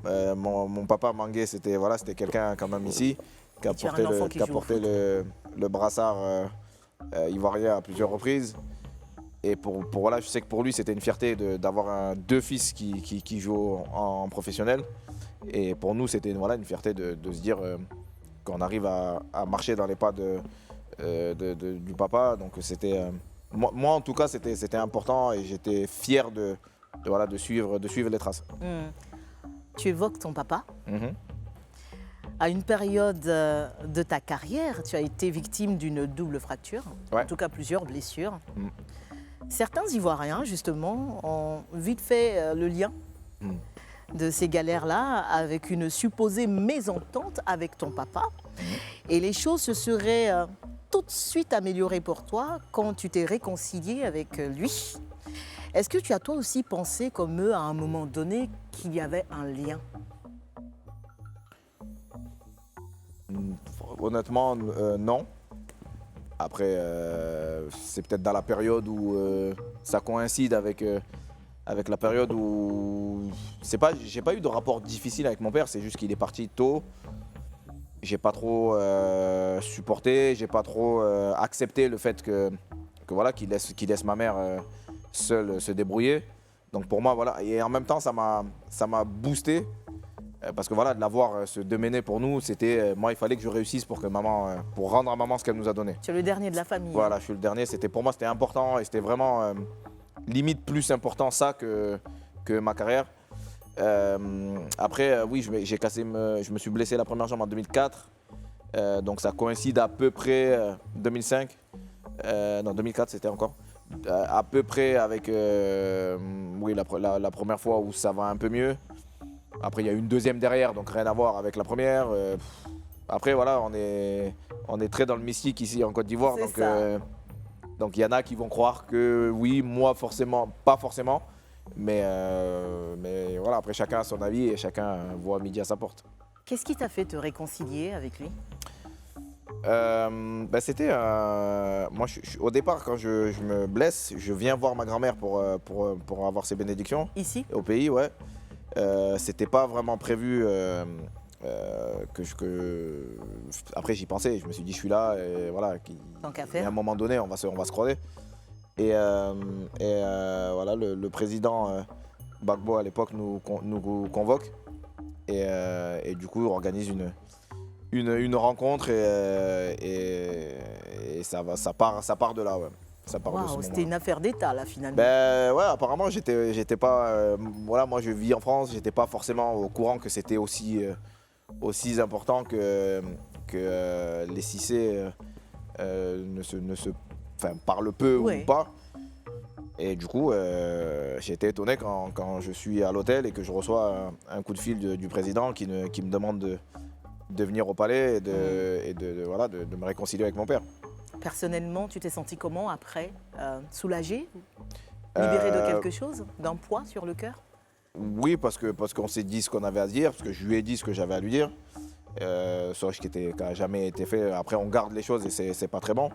Mon papa Mangué, c'était quelqu'un quand même ici qui a porté le brassard ivoirien à plusieurs reprises. Et je sais que pour lui, c'était une fierté d'avoir deux fils qui jouent en professionnel. Et pour nous, c'était voilà, une fierté de se dire qu'on arrive à marcher dans les pas du papa. Donc c'était, moi en tout cas, c'était important et j'étais fier de suivre les traces. Tu évoques ton papa. Mhm. À une période de ta carrière, tu as été victime d'une double fracture, Ouais. en tout cas plusieurs blessures. Mm. Certains Ivoiriens, justement, ont vite fait le lien de ces galères-là avec une supposée mésentente avec ton papa. Et les choses se seraient tout de suite améliorées pour toi quand tu t'es réconcilié avec lui. Est-ce que tu as toi aussi pensé, comme eux, à un moment donné, qu'il y avait un lien ? Honnêtement, non. Après, c'est peut-être dans la période où ça coïncide avec la période où j'ai pas eu de rapport difficile avec mon père. C'est juste qu'il est parti tôt. J'ai pas trop supporté, j'ai pas trop accepté le fait que voilà qu'il laisse ma mère seule se débrouiller. Donc pour moi voilà, et en même temps ça m'a boosté. Parce que voilà, de l'avoir se démener pour nous, c'était moi il fallait que je réussisse pour rendre à maman ce qu'elle nous a donné. Tu es le dernier de la famille. Voilà, je suis le dernier. Pour moi c'était important et c'était vraiment limite plus important ça que ma carrière. Après oui, je me suis blessé la première jambe en 2004. Donc ça coïncide à peu près 2005. Non 2004 c'était encore. À peu près avec oui, la première fois où ça va un peu mieux. Après, il y a une deuxième derrière, donc rien à voir avec la première. Après, voilà, on est très dans le mystique ici en Côte d'Ivoire. Donc, il y en a qui vont croire que oui, moi, forcément, pas forcément. Mais voilà, après, chacun a son avis et chacun voit midi à sa porte. Qu'est-ce qui t'a fait te réconcilier avec lui ? C'était moi au départ quand je me blesse, je viens voir ma grand-mère pour avoir ses bénédictions. Ici ? Au pays, ouais. C'était pas vraiment prévu après j'y pensais, je me suis dit je suis là et voilà. Tant qu'à Et à faire. un moment donné on va se croiser. Et voilà le président Gbagbo à l'époque nous convoque et du coup organise une rencontre et ça part de là, ouais. Ça part de ce Waouh, moment-là. c'était une affaire d'État là finalement. Ben ouais, apparemment j'étais pas voilà, moi je vis en France, j'étais pas forcément au courant que c'était aussi important que les Cissé enfin parlent peu Ouais. ou pas. Et du coup, j'ai été étonné quand je suis à l'hôtel et que je reçois un coup de fil du président qui me demande de venir au palais et de me réconcilier avec mon père. Personnellement, tu t'es senti comment après ? Soulagé ? Libéré de quelque chose ? D'un poids sur le cœur ? Oui, parce qu'on s'est dit ce qu'on avait à se dire, parce que je lui ai dit ce que j'avais à lui dire. Chose qui n'a jamais été fait. Après, on garde les choses et c'est pas très bon.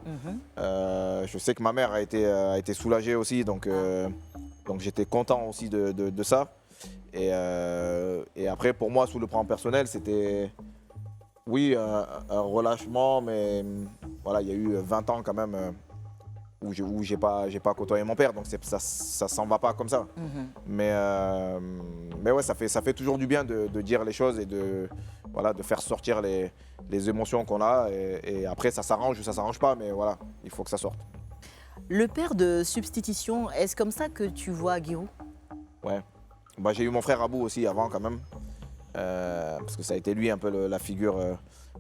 Je sais que ma mère a été soulagée aussi, donc j'étais content aussi de ça. Et après, pour moi, sous le plan personnel, c'était... Oui, un relâchement, mais voilà, il y a eu 20 ans quand même où j'ai pas côtoyé mon père, donc ça s'en va pas comme ça. Mais ouais, ça fait toujours du bien de dire les choses et de faire sortir les émotions qu'on a. Et après, ça s'arrange ou ça s'arrange pas, mais voilà, il faut que ça sorte. Le père de substitution, est-ce comme ça que tu vois Guirou ? Ouais. Bah, j'ai eu mon frère Abou aussi avant quand même. Parce que ça a été lui un peu la figure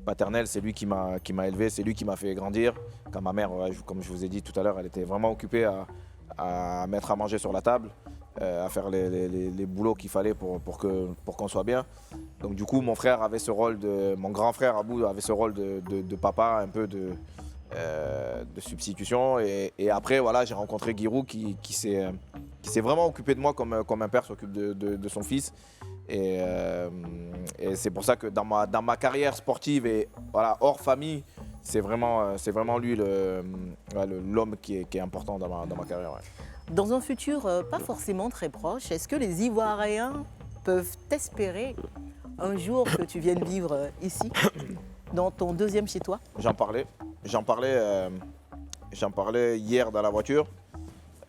paternelle, c'est lui qui m'a élevé, c'est lui qui m'a fait grandir. Quand ma mère, comme je vous ai dit tout à l'heure, elle était vraiment occupée à mettre à manger sur la table, à faire les boulots qu'il fallait pour qu'on soit bien. Donc du coup, mon grand frère Abou avait ce rôle de papa, un peu de substitution. Et après, voilà, j'ai rencontré Guirou qui s'est vraiment occupé de moi comme un père s'occupe de son fils. Et c'est pour ça que dans ma carrière sportive et voilà, hors famille, c'est vraiment lui l'homme qui est important dans ma carrière. Ouais. Dans un futur pas forcément très proche, est-ce que les Ivoiriens peuvent espérer un jour que tu viennes vivre ici, dans ton deuxième chez toi ? J'en parlais hier dans la voiture.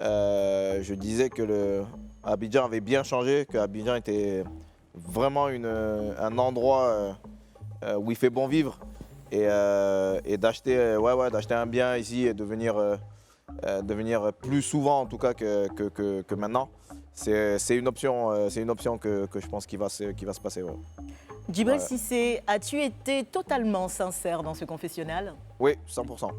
Je disais que Abidjan avait bien changé, que Abidjan était vraiment un endroit où il fait bon vivre et d'acheter d'acheter un bien ici et de venir plus souvent en tout cas que maintenant. C'est une option que je pense qui va se passer. Ouais. Djibril Ouais. Cissé, as-tu été totalement sincère dans ce confessionnal? Oui, 100%.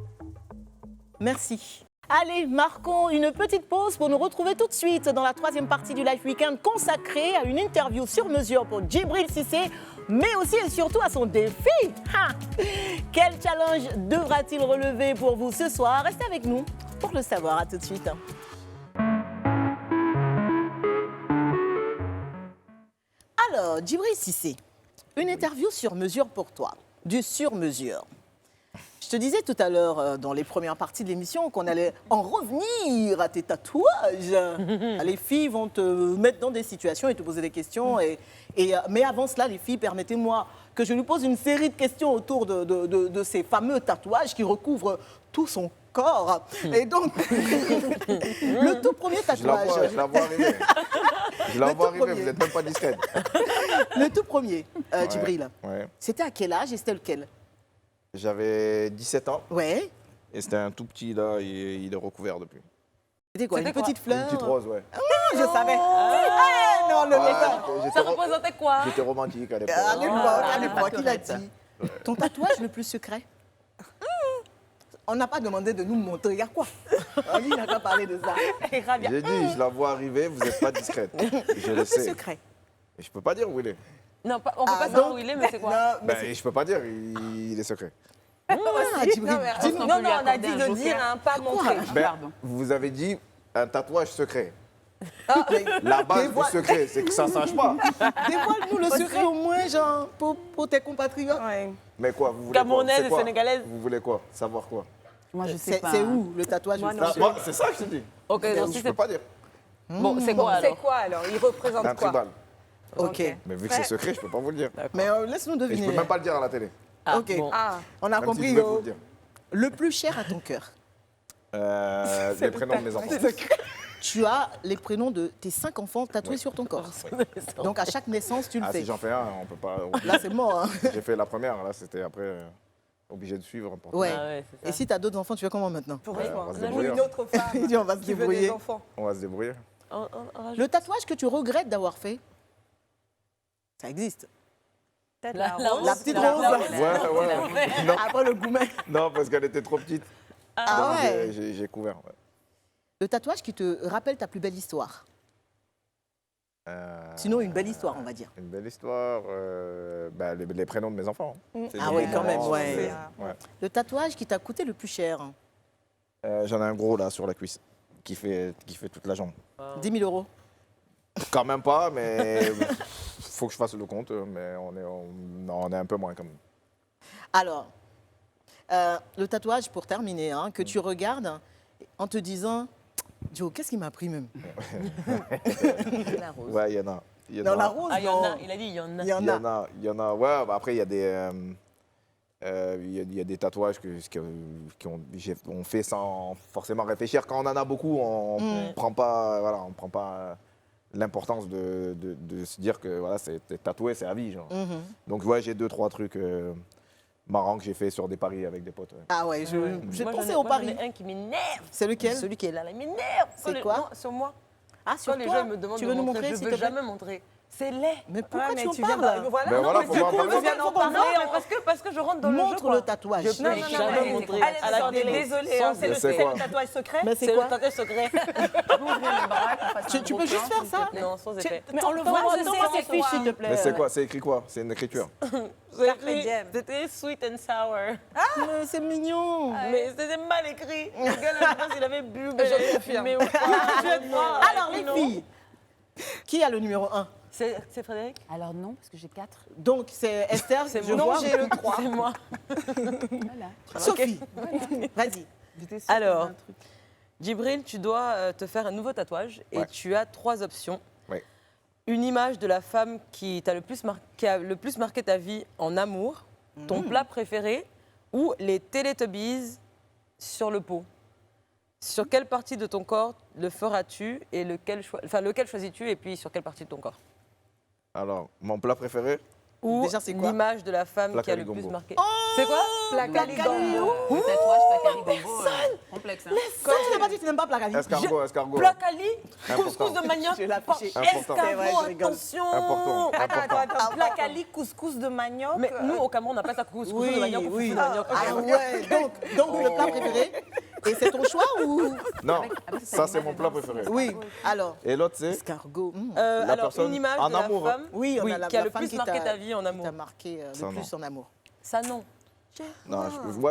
Merci. Allez, marquons une petite pause pour nous retrouver tout de suite dans la troisième partie du Live Weekend consacrée à une interview sur mesure pour Djibril Cissé, mais aussi et surtout à son défi. Ha! Quel challenge devra-t-il relever pour vous ce soir? Restez avec nous pour le savoir. À tout de suite. Alors, Djibril Cissé, une interview sur mesure pour toi, du sur-mesure. Je te disais tout à l'heure, dans les premières parties de l'émission, qu'on allait en revenir à tes tatouages. Les filles vont te mettre dans des situations et te poser des questions. Mais avant cela, les filles, permettez-moi que je lui pose une série de questions autour de ces fameux tatouages qui recouvrent tout son corps. Et donc, le tout premier tatouage. Je la vois arriver. Je la Le vois tout arriver, premier. vous n'êtes même pas discrète. Le tout premier, Djibril. Ouais. C'était à quel âge et c'était lequel? J'avais 17 ans Ouais. et c'était un tout petit là, il est recouvert depuis. C'était quoi? Une petite Une fleur? petite rose, ouais. Je savais. Ah, non, le Ah, Ça représentait quoi? J'étais romantique à l'époque. À l'époque, il a dit. Ton tatouage le plus secret? On n'a pas demandé de nous montrer. Il y a quoi? Il n'a pas parlé de ça. J'ai dit, je la vois arriver, vous n'êtes pas discrète. Je Le le plus sais. secret. Et je peux pas dire où il est. Non, on peut pas savoir où il est, mais c'est quoi? Non, mais Ben, je peux pas dire, il est secret. Ah, Djibril, dis-nous. Non, non, on a dit de dire, hein, pas montrer. Ben, vous avez dit un tatouage secret. Mais La base du Dévoile- secret, c'est que ça ne sache pas. Dévoile-nous le secret au moins, genre, pour tes compatriotes. Ouais. Mais quoi, vous voulez Camerounaise quoi C'est et quoi sénégalaise. Vous voulez quoi Savoir quoi Moi, je sais C'est pas. c'est où le tatouage? Moi, le non. plus Moi, c'est ça que je te dis. Ok, non, Je si peux c'est pas dire. bon, c'est Bon, quoi c'est alors? quoi alors? Il représente Un quoi? tribal. Ok. Mais vu que c'est secret, je peux pas vous le dire. Mais laisse-nous Et je deviner. peux même pas le dire à la télé. Ah, Ok. bon. Ah, On a Même si compris. je voulais vous le dire. Le plus cher à ton cœur. Les prénoms de mes enfants. Tu as les prénoms de tes 5 enfants tatoués sur ton corps. Donc à chaque naissance, tu le Ah, fais. si j'en fais un, on peut pas. Là, c'est mort. Hein. J'ai fait la première, là, c'était après obligé de suivre. Pour Ouais. Ah ouais, c'est ça. Et si tu as d'autres enfants, tu fais comment maintenant? pour Ouais, on va se ou débrouiller. une autre femme Il dit, on va se qui veut des débrouiller. enfants. On va se débrouiller. On rajoute. Le tatouage que tu regrettes d'avoir fait, ça existe. Peut-être La la rose. La petite la rose. Ouais. Non, Après le gourmet. non, parce qu'elle était trop petite. Ah Donc, ouais. j'ai couvert. Ouais. Le tatouage qui te rappelle ta plus belle histoire. Sinon, une belle histoire, on va dire. Une belle histoire. Bah, les prénoms de mes enfants. C'est Ah les oui, noms quand de même, mes ouais. enfants, ouais. Le tatouage qui t'a coûté le plus cher. J'en ai un gros là sur la cuisse qui fait toute la jambe. 10 000 euros. Quand même pas, mais faut que je fasse le compte. Mais on est un peu moins quand même. Alors, le tatouage, pour terminer, hein, que tu regardes en te disant, Joe, qu'est-ce qui m'a pris même? La rose. Ouais, il y en a. Il y en Dans a. la rose, Ah, il y en a, non. il a dit il y en a. Il y en Il y a. en a, il y en a. Ouais, bah après, il y a des, il y a des tatouages on fait sans forcément réfléchir. Quand on en a beaucoup, on ne prend pas, voilà, on prend pas l'importance de se dire que voilà, c'est tatoué, c'est à vie. Genre. Mhm. Donc, ouais, j'ai 2-3 trucs marrants que j'ai fait sur des paris avec des potes. Ouais. Ah ouais, j'ai Moi, pensé j'en au ai pari. un qui m'énerve. C'est lequel? Celui qui est là, il m'énerve. C'est Quand quoi? non, sur moi. Ah, sur Quand les toi? gens me demandent Tu de veux nous montrer, montrer, je s'il veux te plaît? jamais montrer. C'est laid. Mais pourquoi Ouais, mais tu en tu viens parles? de- Voilà, Ben non, voilà, mais faut du voir coup, un peu tu viens le- d'en parler. Non, mais parce que je rentre dans le jeu. Montre quoi. le tatouage. Je peux Non, non, non, jamais mais- montrer. Allez, À la attendez, télé. désolé, Sans- hein, c'est c'est quoi le tatouage secret. Mais C'est c'est le quoi? tatouage secret. Tu peux juste faire ça? Non, sans effet. Mais on le voit, je sais, tes c'est fiches, quoi. s'il te plaît. Mais c'est quoi? C'est écrit quoi? C'est une écriture. Carpe diem. C'était sweet and sour. Mais c'est mignon. Mais c'était mal écrit. Le gars, là, je sais pas s'il avait bu, mais Je j'avais confirme. fumé ou pas. Alors, les filles, qui a le numéro 1? C'est Frédéric? Alors non, parce que j'ai 4. Donc, c'est Esther, C'est je moi. vois. Non, j'ai le 3. C'est moi. Sophie, vas-y. Alors, Djibril, tu dois te faire un nouveau tatouage et Ouais. tu as 3 options. Ouais. Une image de la femme qui a le plus marqué ta vie en amour, ton plat préféré ou les Teletubbies sur le pot. Sur quelle partie de ton corps le feras-tu et lequel choisis-tu et puis sur quelle partie de ton corps? Alors, mon plat préféré, Ou Déjà, c'est quoi l'image de la femme qui a Placali le plus Gombo. marqué. C'est quoi Placali Le tatouage, Placali Gombo, complexe. Hein. Ça, tu n'as pas dit que tu n'aimes pas Placali. escargot. Placali, Important. couscous de manioc, Je l'ai pas affiché. Important. C'est vrai, escargot, je rigole. attention. Important. Attends. Placali, couscous de manioc. Mais nous, au Cameroun, on appelle ça couscous de manioc ou oui. couscous de manioc. Ah ouais, donc le plat préféré. Et c'est ton choix ou Non, avec ça cette c'est mon image plat dedans, préféré. Oui. Alors, Et l'autre c'est escargot. La Alors, personne une image en de la amour, hein. femme Oui, on a qui a la le femme plus qui marqué t'a- ta vie en qui amour. t'a marqué Ça, le plus non. en amour. Ça, non. Non,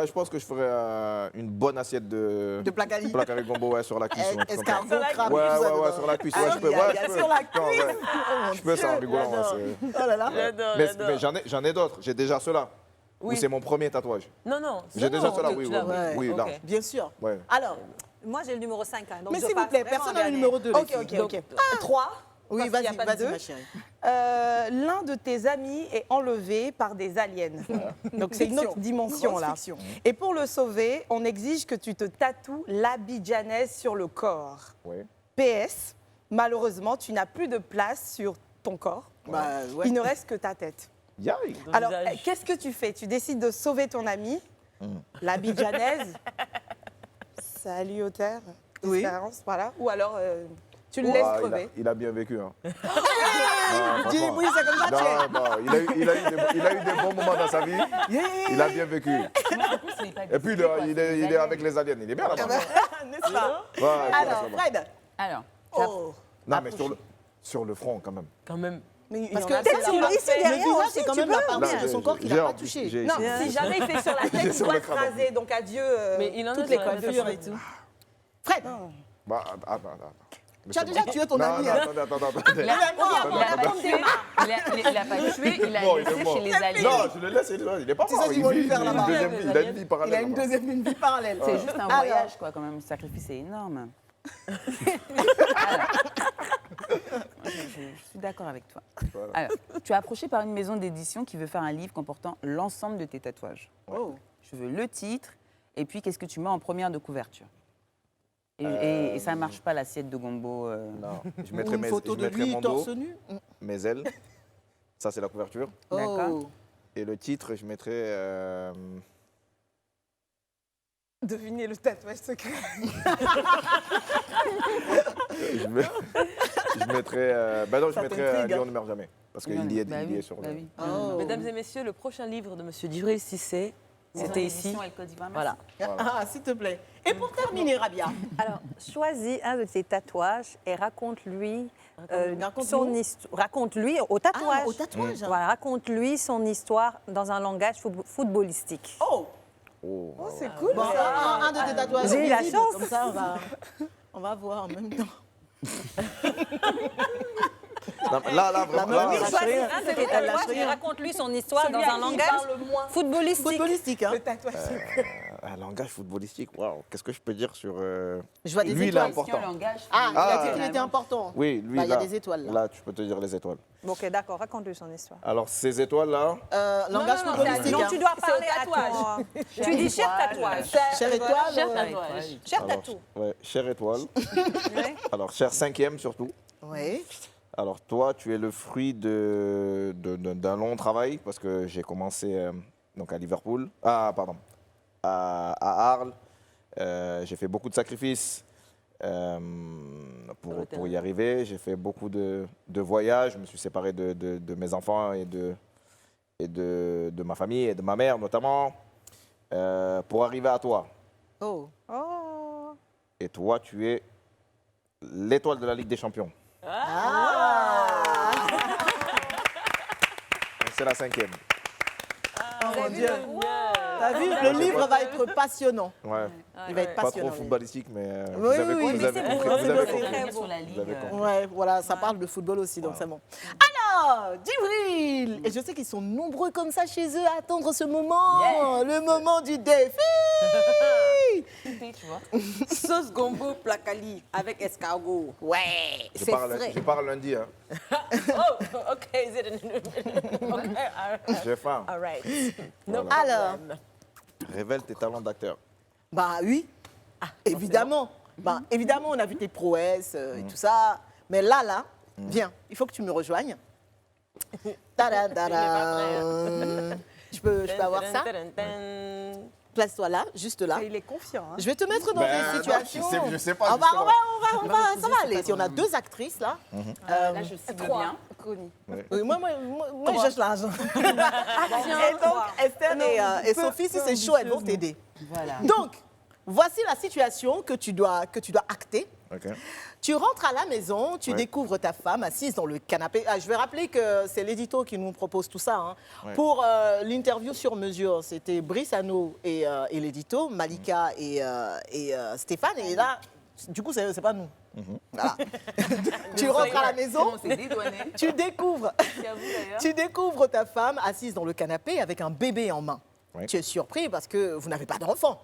je pense que je ferais une bonne assiette de Placali. Placali Gombo ouais, sur la cuisson. un truc comme ça. Escargot, crabe. Ouais, tout ça ouais, ouais, dedans. sur la cuisse. Aïe, Ouais, je peux. aïe, Ouais, aïe, je peux. sur la Non, ouais. cuisse. Je peux ça en rigolant. J'adore. Ouais, c'est- Oh là là. J'adore, mais j'adore. j'en ai d'autres. J'ai déjà ceux-là. Oui. Ou c'est mon premier tatouage. Non, non. J'ai déjà cela, tu oui, l'as, oui, oui, là. Ok. Bien sûr. Ouais. Alors, Moi, j'ai le numéro 5. Hein, donc mais je s'il vous passe plaît, vraiment personne en n'a le dernier. numéro 2. Ok. 3. Oui, parce qu'il y a vas-y, pas de vas-y, deux. ma chérie. L'un de tes amis est enlevé par des aliens. Donc c'est une autre dimension Grosse là. fiction. Et pour le sauver, on exige que tu te tatoues l'abidjanaise sur le corps. Ouais. PS, malheureusement, tu n'as plus de place sur ton corps. Bah, ouais. Il ne reste que ta tête. Yaï. Ton Alors, visage. qu'est-ce que tu fais? Tu décides de sauver ton ami, l'abidjanaise. Salut au terre. Oui. Espérance, voilà. Ou alors, tu le laisses Ah, crever. il a bien vécu. Hein. Dis, franchement. oui, c'est comme ça, tu es. Non, non, il a eu des bons moments dans sa vie. Il a bien vécu. Et puis, il est avec les aliens. Il est bien là-bas. N'est-ce pas Ouais, Alors, ça va. Fred. Alors, Oh. Non, mais sur le front quand même. Quand même. Mais Parce il que y en a peut-être plein. sur le Ici, le derrière visage, aussi, c'est quand tu même peux. la partie Là, de son corps qu'il n'a j'ai- pas touché. j'ai- Non, si jamais il fait sur la tête, J'ai il sur doit le crâne. écraser. Donc adieu Mais il en a toutes sur les la tête. coiffures. Et tout. Fred, Bah, attends. tu as déjà tué ton Non, ami. non, hein. attends. il a pas tué, il a Bon, il est laissé mort. chez les aliens. Non, je le laisse, il est pas C'est mort. ça qu'ils vont lui faire là-bas. Il a une vie Il parallèle. a une là-bas. deuxième une vie parallèle. C'est juste un Alors. voyage, quoi, quand même. Le sacrifice est énorme. Je suis d'accord avec toi. Voilà. Alors, tu es approché par une maison d'édition qui veut faire un livre comportant l'ensemble de tes tatouages. Oh. Je veux le titre et puis qu'est-ce que tu mets en première de couverture. Et ça ne marche pas l'assiette de gombo. Non, je Ou mettrai une photo je de mettrai lui mon dos, torse nu. mes ailes. Ça, c'est la couverture. D'accord. Oh. Et le titre, je mettrai. Devinez le tatouage secret. Je mettrai. Ben non, je Ça mettrai t'intrigue, Lion hein. ne meurt jamais. Parce qu'il Non, y est, bah il y oui, est sur bah le. oui. Oh. Mesdames et messieurs, le prochain livre de Monsieur Djibril Cissé, c'était ici. Voilà. Ah, s'il te plaît. Et pour terminer, Rabia, Alors, choisis un de tes tatouages et raconte-lui Raconte-nous. son histoire. Raconte-lui au tatouage. au tatouage. Voilà, raconte-lui son histoire dans un langage footballistique. Oh, Oh. C'est cool. bon, un de tes tatouages. J'ai eu la visibles, chance. Comme ça, on va voir en même temps. Non, là, vraiment. meuf, là, oui, Choisis rien. un de tes Elle lâche tatouages et rien. raconte-lui son histoire Celui dans à un qui il langage parle le moins. footballistique. Footballistique, hein. Le tatouage secret. un langage footballistique. Waouh, qu'est-ce que je peux dire sur. Je vois des Lui, il est étoiles. important. Ah, il a Ah. dit qu'il était important. Oui, lui, Bah, il y a là. des étoiles, là. Là, tu peux te dire les étoiles. Ok, d'accord, raconte-lui son histoire. Alors, ces étoiles-là. Langage non, footballistique. Donc hein. tu dois C'est au parler à tatouage. ton... Tu dis cher tatouage. Chère étoile. Cher ouais. tatouage. Cher Alors, tatou. ouais, chère étoile. Ouais. Alors, chère cinquième surtout. Oui. Alors, toi, tu es le fruit d'un long travail parce que j'ai commencé donc à Liverpool. Ah, pardon. À Arles. J'ai fait beaucoup de sacrifices pour y arriver. J'ai fait beaucoup de voyages. Je me suis séparé de mes enfants et de ma famille et de ma mère notamment pour arriver à toi. Oh. Oh. Et toi, tu es l'étoile de la Ligue des Champions. C'est la cinquième. Oh mon Dieu. T'as vu, le livre va être passionnant. Ouais. Il va être Pas trop passionnant. footballistique, mais Oui, vous avez oui, compris. mais Vous avez c'est compris. beau, Vous avez c'est compris. très Sur la Vous avez ligue. compris. Ouais, voilà, ça parle de football aussi, donc c'est bon. Alors, Djibril, et je sais qu'ils sont nombreux comme ça chez eux à attendre ce moment, le moment du défi. Tu vois. Sauce gombo placali avec escargot. Ouais, Je c'est pars, frais. je pars lundi. Hein. Oh, ok. Is it okay, J'ai faim. all right. Voilà. Alors, Révèle tes talents d'acteur. bah oui, évidemment. Bah, évidemment, on a vu tes prouesses et tout ça. Mais là, viens, il faut que tu me rejoignes. Tadam, tadam. Je peux avoir ça? Place-toi là, juste là. Il est confiant. Hein. Je vais te mettre dans Ben, une non, situation. je sais pas, Ça justement. va aller. Si on a deux actrices là. Là, je cible bien. Connie. Oui, moi, je cherche l'argent. Et donc, Esther et Sophie, si c'est chaud, elles vont t'aider. Voilà. Donc, voici la situation que tu dois acter. Ok. Tu rentres à la maison, tu Ouais. découvres ta femme assise dans le canapé. Ah, je vais rappeler que c'est l'édito qui nous propose tout ça. Hein. Ouais. Pour l'interview sur mesure, c'était Brice Hano et l'édito, Malika et Stéphane. Et là, du coup, c'est pas nous. Voilà. Tu rentres à la maison, On s'est dédouané. tu découvres, Merci à vous, d'ailleurs. tu découvres ta femme assise dans le canapé avec un bébé en main. Ouais. Tu es surpris parce que vous n'avez pas d'enfant.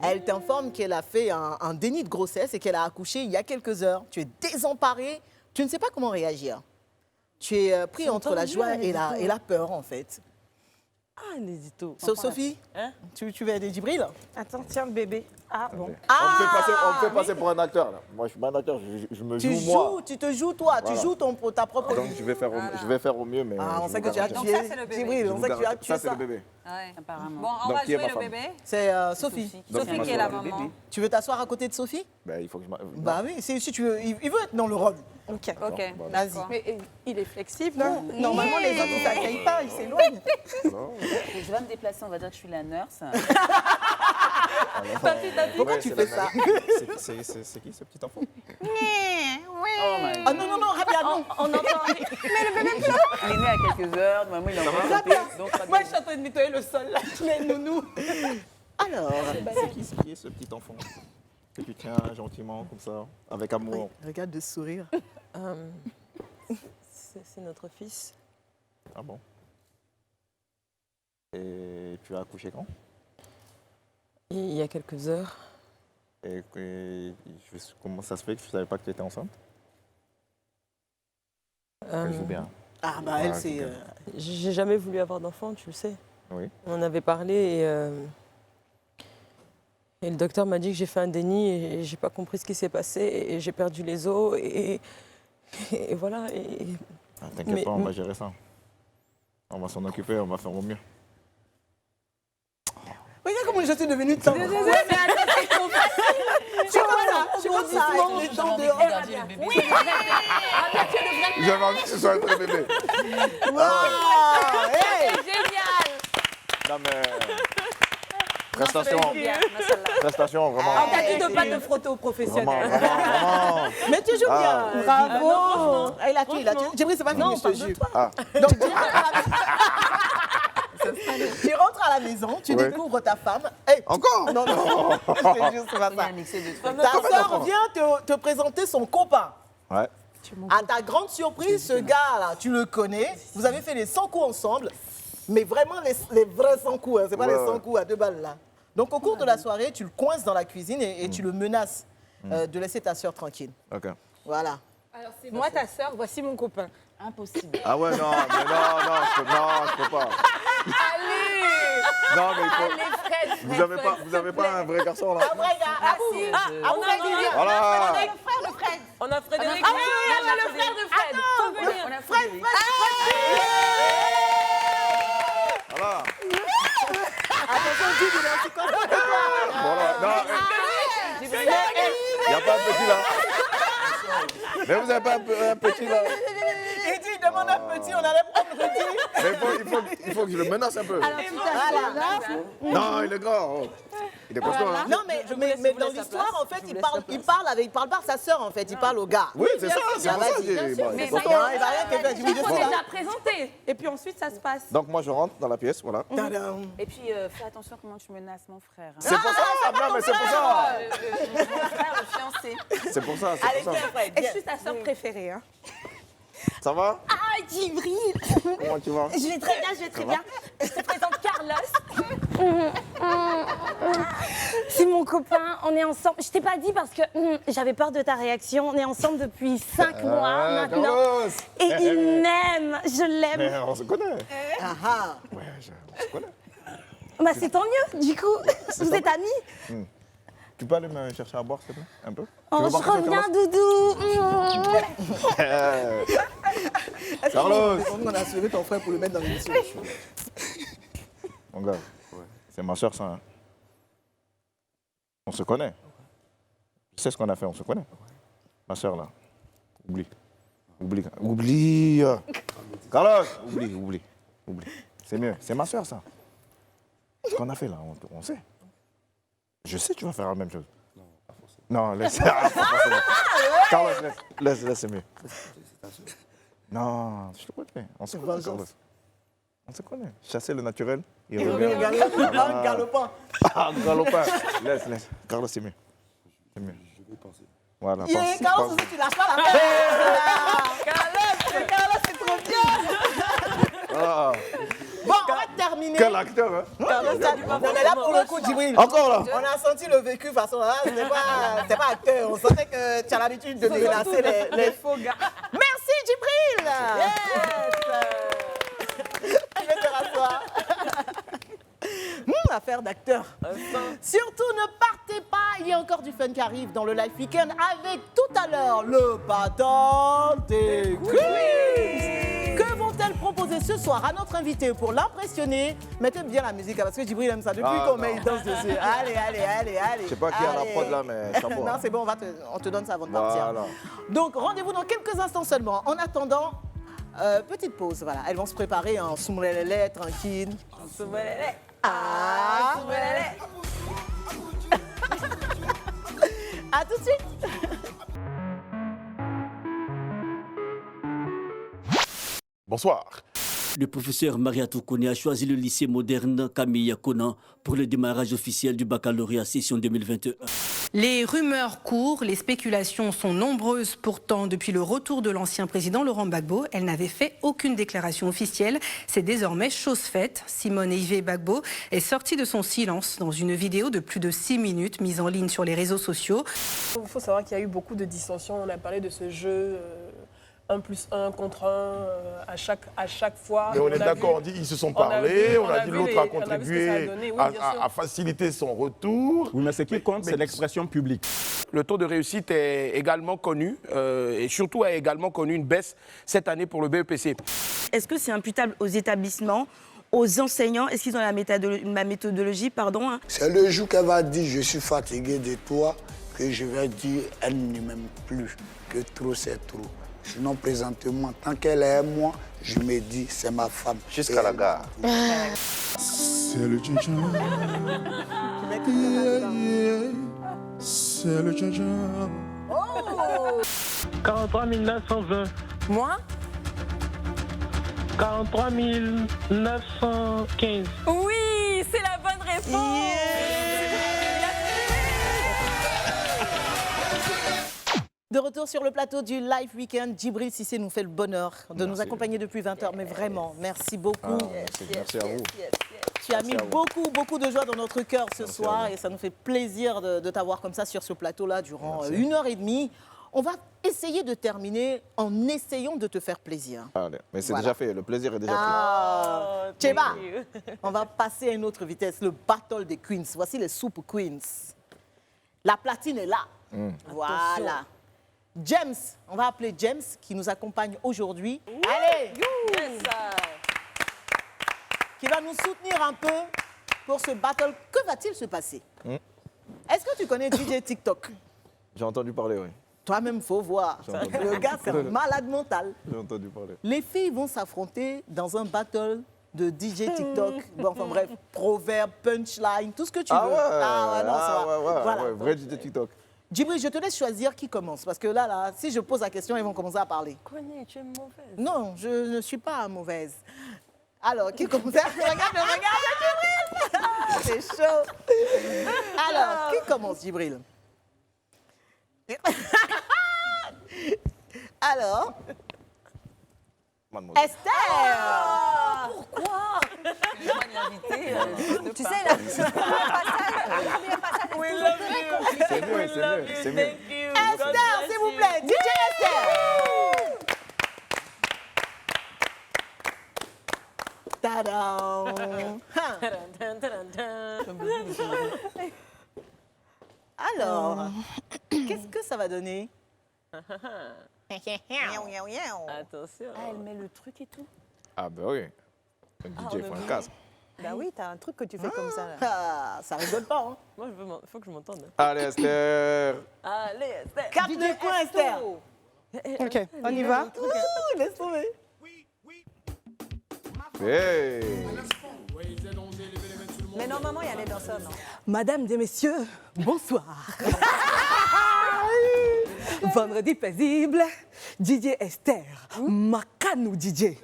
Elle t'informe qu'elle a fait un déni de grossesse et qu'elle a accouché il y a quelques heures. Tu es désemparé, tu ne sais pas comment réagir. Tu es pris entre la joie et la peur, en fait. Ah, un édito. Sophie, Hein? tu veux aider Djibril? Attends, tiens le bébé. Ah bon. On me fait passer pour un acteur. Là. Moi, je suis pas un acteur, je me Tu joue moi. tu te joues toi, Voilà. tu joues ta propre Donc, vie. je vais faire au mieux, mais. Ah, on je sait vous que tu as garantis. tué. ça, c'est le bébé. Djibril, Je on vous sait que tu as garantis. tué Ça, c'est ça. le bébé. Ouais. Apparemment. Bon, on Donc, va qui est jouer ma le femme bébé. C'est Sophie. Donc, Sophie ma qui est la soeur. maman. Tu veux t'asseoir à côté de Sophie? Ben, il faut que je. Bah oui, si tu veux. Il veut être dans le rôle. Ok. Ok, bon, vas-y. d'accord. Mais il est flexible. Non normalement, les autres, ils ne t'accueillent pas, ils s'éloignent. Je vais me déplacer, on va dire que je suis la nurse. Pourquoi tu fais ça? C'est qui ce petit enfant? Oh my Ah non, Rabia, non. On entend. Il est né à quelques heures, maman il est encore santé. Donc, Moi, je suis en train de nettoyer le sol, là. Les nounous. Alors, C'est qui ce petit enfant que tu tiens gentiment comme ça, avec amour? regarde de sourire. C'est notre fils. Ah bon? Et tu as accouché quand? Il y a quelques heures. Comment ça se fait que tu ne savais pas que tu étais enceinte? Euh, Elle joue bien. Ah bah elle, Ah, c'est... ok. J'ai jamais voulu avoir d'enfant, tu le sais. Oui. On en avait parlé et le docteur m'a dit que j'ai fait un déni et j'ai pas compris ce qui s'est passé et j'ai perdu les os et voilà. Ah, T'inquiète Mais- pas, on va gérer ça. On va s'en occuper, on va faire au mieux. Regarde comment je suis devenue tendre. Je suis comme ça, avec les dents dehors. J'avais envie que ce soit un vrai bébé. Ah, hey. Non mais... Prestation, vraiment. Interdit de pas de photos professionnelles. Vraiment. Mais tu joues Ah. bien. Bravo. Il a tué, il a tué. Djibril, c'est pas fini, je te jure. Ah, Donc, tu rentres à la maison, tu Ouais. découvres ta femme. Hey, encore? non, je te jure, c'est pas il y a ça. un mixé de trucs. Ta soeur vient te présenter son copain. Ouais. À ta grande surprise, ce gars-là, tu le connais. Vous avez fait les 100 coups ensemble. Mais vraiment les vrais 100 coups, hein. C'est pas Ouais, les 100 ouais. coups à 2 balles là. Donc au cours de la soirée, tu le coinces dans la cuisine et tu le menaces de laisser ta soeur tranquille. Ok. Voilà. Alors, c'est moi, ta sœur, voici mon copain. Impossible. Ah ouais, non, mais je peux pas. Non, mais il faut... Vous avez pas un vrai garçon là? Un vrai gars, ah, oui. Ah, un vrai gars. Voilà. On a Frédéric. Le frère de Fred. Faut venir. On a Frédéric. Voilà. Attention, Jules, il est aussi content. Voilà. Non, il n'y a pas un petit là. Mais vous n'avez pas un petit là. Il dit, demande un petit, on allait prendre Rudy. Mais il faut que je le menace un peu. Non, il est grand. Oh. Il est costaud, hein? Non, mais dans l'histoire, en fait, il parle pas à sa sœur, en fait, il parle au gars. Oui, c'est ça, c'est pour ça que j'ai... bon, il est costaud, hein? Il va rien que faire, Il faut déjà présenter. Et puis ensuite, ça se passe. Donc moi je rentre dans la pièce, voilà. Tadam. Et puis, fais attention comment tu menaces mon frère. hein. C'est pour ça, non mais c'est pour ça. Mon frère, le fiancé. C'est pour ça, Allez, c'est pour viens, ça. Fred, Et je viens. suis ta sœur préférée. Hein. Ça va? Ah, Djibril. Comment tu vas? Je vais très bien, je vais très bien. Je te présente Carlos. C'est mon copain, on est ensemble. Je t'ai pas dit parce que j'avais peur de ta réaction. On est ensemble depuis 5 mois maintenant. Carlos. Et il m'aime, je l'aime. Mais on se connaît. Ah, ah. Ouais, on se connaît. Bah c'est tant mieux, du coup. Vous êtes amis? Tu peux aller me chercher à boire, s'il te plaît? Un peu? Tu Oh, veux je boire quelque chose, reviens, Carlos? Doudou. Carlos. On a soulevé ton frère pour le mettre dans l'émission. Mon gars, c'est ma soeur, ça. Hein. On se connaît. Je sais ce qu'on a fait, on se connaît. Ma soeur, là. Oublie. Oublie. Carlos, oublie. C'est mieux. C'est ma soeur, ça. Ce qu'on a fait, là, on sait. Je sais que tu vas faire la même chose. Non, laisse. Carlos, laisse, c'est mieux. Non, je te connais. On se connaît, Carlos. On se connaît. Chasser le naturel, il revient. Galopant. Ah, galopin. Laisse. Carlos, c'est mieux. Je vais penser. Voilà, pense. Carlos, tu lâches pas la main. Carlos, c'est trop bien. Ah, Bon, on va terminer. quel acteur, hein? On est là pour le coup, Djibril. Encore là. On a senti le vécu façon là. C'était pas acteur. On sentait que tu as l'habitude de délasser les faux gars. Merci, Djibril. Tu vais te rasseoir. Affaire d'acteur. Surtout ne partez pas, il y a encore du fun qui arrive dans le Live Weekend avec tout à l'heure le Battle des Quiz. Que vont-elles proposer ce soir à notre invité pour l'impressionner? Mettez bien la musique parce que Djibril aime ça depuis qu'on met il danse dessus. Allez. Je sais pas qui a la prod là, mais chapeau. Non, c'est bon, on te donne ça avant de partir. Voilà. Donc rendez-vous dans quelques instants seulement. En attendant, petite pause, voilà. Elles vont se préparer en soumrelele, tranquille. Ah, à tout de suite. Bonsoir. Le professeur Mariatou Kone a choisi le lycée moderne Camille Conan pour le démarrage officiel du baccalauréat session 2021. Les rumeurs courent, les spéculations sont nombreuses. Pourtant, depuis le retour de l'ancien président Laurent Gbagbo, elle n'avait fait aucune déclaration officielle. C'est désormais chose faite. Simone Yves Gbagbo est sortie de son silence dans une vidéo de plus de 6 minutes mise en ligne sur les réseaux sociaux. Il faut savoir qu'il y a eu beaucoup de dissensions. On a parlé de ce jeu 1+1 contre 1 à chaque fois. Mais on est d'accord, on dit ils se sont parlé, on a dit l'autre a contribué à faciliter son retour. Oui, mais ce qui compte, c'est l'expression publique. Le taux de réussite est également connu et surtout a également connu une baisse cette année pour le BEPC. Est-ce que c'est imputable aux établissements, aux enseignants? Est-ce qu'ils ont la méthodologie, pardon, C'est le jour qu'elle va dire « je suis fatiguée de toi » que je vais dire « elle ne m'aime plus », que trop c'est trop. Sinon, présentement, tant qu'elle est moi, je me dis, c'est ma femme. Jusqu'à la gare. C'est le tchin-tchin. C'est le tchin-tchin. 43 920. Moi 43 915. Oui, c'est la bonne réponse. De retour sur le plateau du Live Weekend, Djibril Cissé nous fait le bonheur de nous accompagner depuis 20h. Mais vraiment, merci beaucoup. Merci à vous. Tu as mis beaucoup de joie dans notre cœur ce soir et ça nous fait plaisir de t'avoir comme ça sur ce plateau-là durant 1h30. On va essayer de terminer en essayant de te faire plaisir. Allez, mais c'est Voilà. déjà fait, le plaisir est déjà fait. Tcheba, on va passer à une autre vitesse, le Battle des Queens. Voici les Soup Queens. La platine est là. Voilà. James, on va appeler James qui nous accompagne aujourd'hui. Allez, qui va nous soutenir un peu pour ce battle. Que va-t-il se passer? Est-ce que tu connais DJ TikTok? J'ai entendu parler, oui. Toi-même, faut voir. Le gars, c'est un malade mental. J'ai entendu parler. Les filles vont s'affronter dans un battle de DJ TikTok. Bon, enfin bref, proverbe, punchline, tout ce que tu veux. Ouais, Non, ça va. Voilà. ouais, vrai DJ TikTok. Djibril, je te laisse choisir qui commence. Parce que là, si je pose la question, ils vont commencer à parler. Tu es mauvaise. Non, je ne suis pas mauvaise. Alors, qui commence? Regarde, Djibril. C'est chaud. Alors, qui commence, Djibril? Alors, Mademoiselle. Esther. Pourquoi? Tu sais, là, c'est le premier passage. C'est mieux, c'est mieux. Esther, s'il vous plaît, DJ Esther. Tadam. Alors, qu'est-ce que ça va donner? Attention. Ah, elle met le truc et tout. Ah ben oui. Un DJ, il faut un casque. Bah oui, t'as un truc que tu fais comme ça. Là. Ah, ça rigole pas, hein. Moi, il faut que je m'entende. Allez, Esther. Allez, Esther. Cap de coin, Esther. Ok, on y va. Ouh, laisse tomber. Hey. Mais normalement, il y a les danseurs, non? Mesdames et messieurs, bonsoir. Vendredi paisible, DJ Esther, Makanou DJ.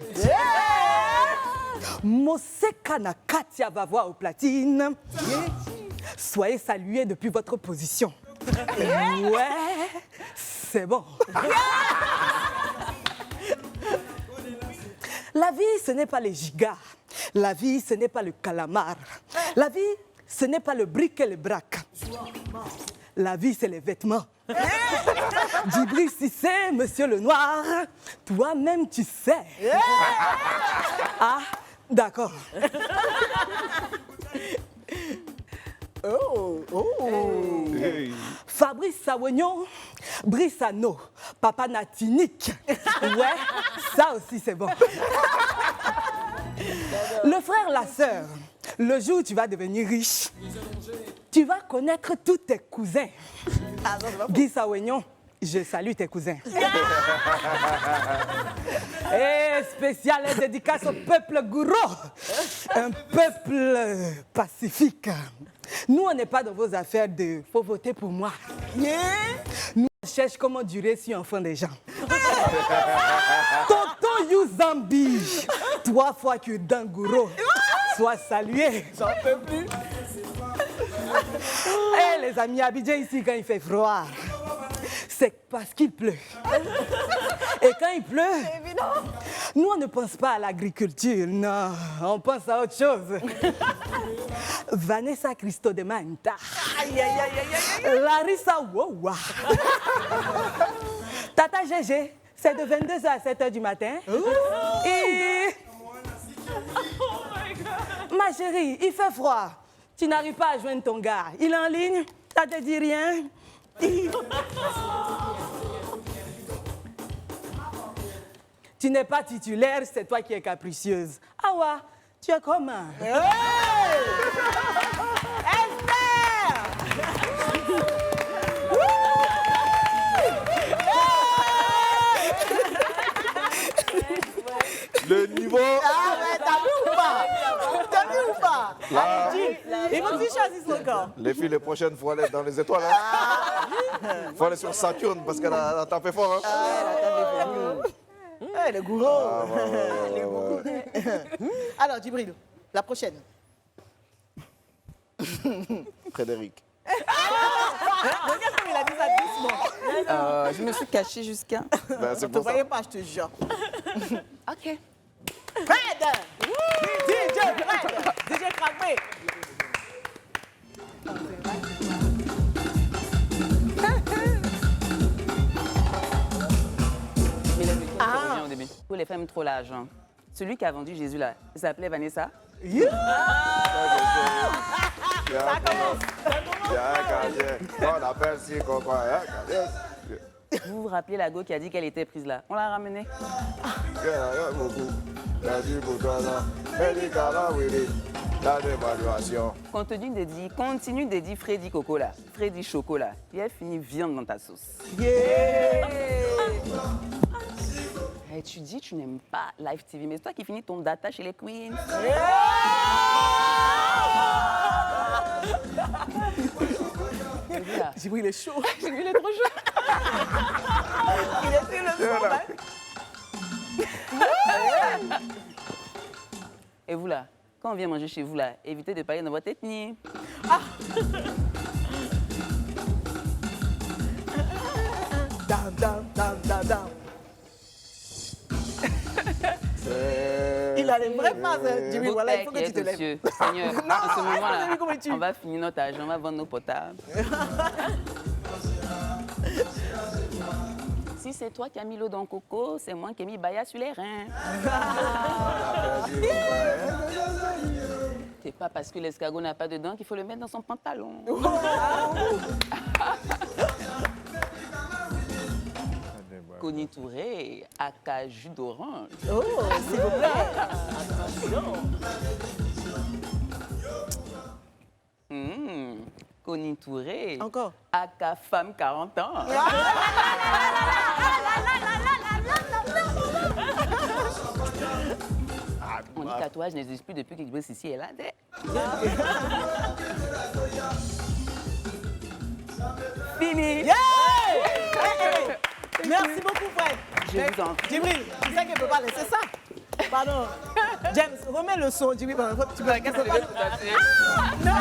Mosekana Katia va voir au platine. Soyez salués depuis votre position. Ouais, c'est bon. La vie, ce n'est pas les gigas. La vie, ce n'est pas le calamar. La vie, ce n'est pas le brick et le braque. La vie, c'est les vêtements. Djibril Cissé, monsieur le noir, toi-même tu sais. Ah, d'accord. Oh, oh. Hey. Fabrice Sawagnon, Brissano, Papa Natinique. Ouais, ça aussi c'est bon. Le frère, la sœur, le jour où tu vas devenir riche, tu vas connaître tous tes cousins. Guy Sawagnon, je salue tes cousins. Et spéciale dédicace au peuple gouro, un peuple pacifique. Nous, on n'est pas dans vos affaires de « faut voter pour moi ». Nous, on cherche comment durer sur un fond des gens. Tonton Youzambi, 3 fois que Dangouro, sois salué. J'en peux plus. Eh les amis, à Abidjan ici, quand il fait froid, c'est parce qu'il pleut. Et quand il pleut, nous, on ne pense pas à l'agriculture, non, on pense à autre chose. Vanessa Cristo de Manta. Larissa Wowa. Tata Gégé, c'est de 22h à 7h du matin. Et... Ma chérie, il fait froid. Tu n'arrives pas à joindre ton gars. Il est en ligne, ça te dit rien. Tu n'es pas titulaire, c'est toi qui es capricieuse. Ah ouais, tu es comment? Le niveau. Ah ouais, t'as vu ou pas? T'as vu ou pas? Là. Il faut que tu choisisses son corps. Les filles, les prochaines, il faut aller dans les étoiles. Il faut aller sur Saturne parce qu'elle a tapé fort. Hein. Ah, elle a tapé fort. Eh, le gourou. Alors, Djibril, la prochaine. Frédéric. Regarde comme il a dit ça doucement. Je me suis cachée jusqu'à... Ben, Je ne te voyais pas, je te jure. Ok. Fred! DJ Fred! DJ Craqué! Au début. Pour les femmes trop larges. Hein. Celui qui a vendu Jésus là, il s'appelait Vanessa. Ça commence. On appelle si quoi. Vous vous rappelez la go qui a dit qu'elle était prise là? On l'a ramenée. Continue de dire Freddy Coco là. Freddy Chocolat. Et elle finit viande dans ta sauce. Hey, tu dis tu n'aimes pas Live TV, mais c'est toi qui finis ton data chez les Queens. Djibril est chaud. Djibril est trop chaud. Il est sur le son. Et vous là, quand on vient manger chez vous là, évitez de parler dans votre ethnie. Down, down, down, down, down. Il a les vraies phrases, Djibril. Voilà, il faut que tu te lèves. Seigneur, Non, en ce moment-là, comment tu... on va finir notre argent, on va vendre nos potables. Si c'est toi qui as mis l'eau dans le coco, c'est moi qui ai mis Baya sur les reins. C'est pas parce que l'escargot n'a pas de dents qu'il faut le mettre dans son pantalon. Connie Touré, aka jus d'orange. Oh, s'il vous plaît. Attention. Connie Touré. Encore. Aka femme 40 ans. Mon tatouage n'existe plus depuis que je bosse ici et là. Fini. Yeah! Merci beaucoup, Fred. Je vous en prie. Djibril, tu sais qu'elle ne peut pas laisser ça. Pardon. James, remets le son, Djibril. Tu peux pas. Non!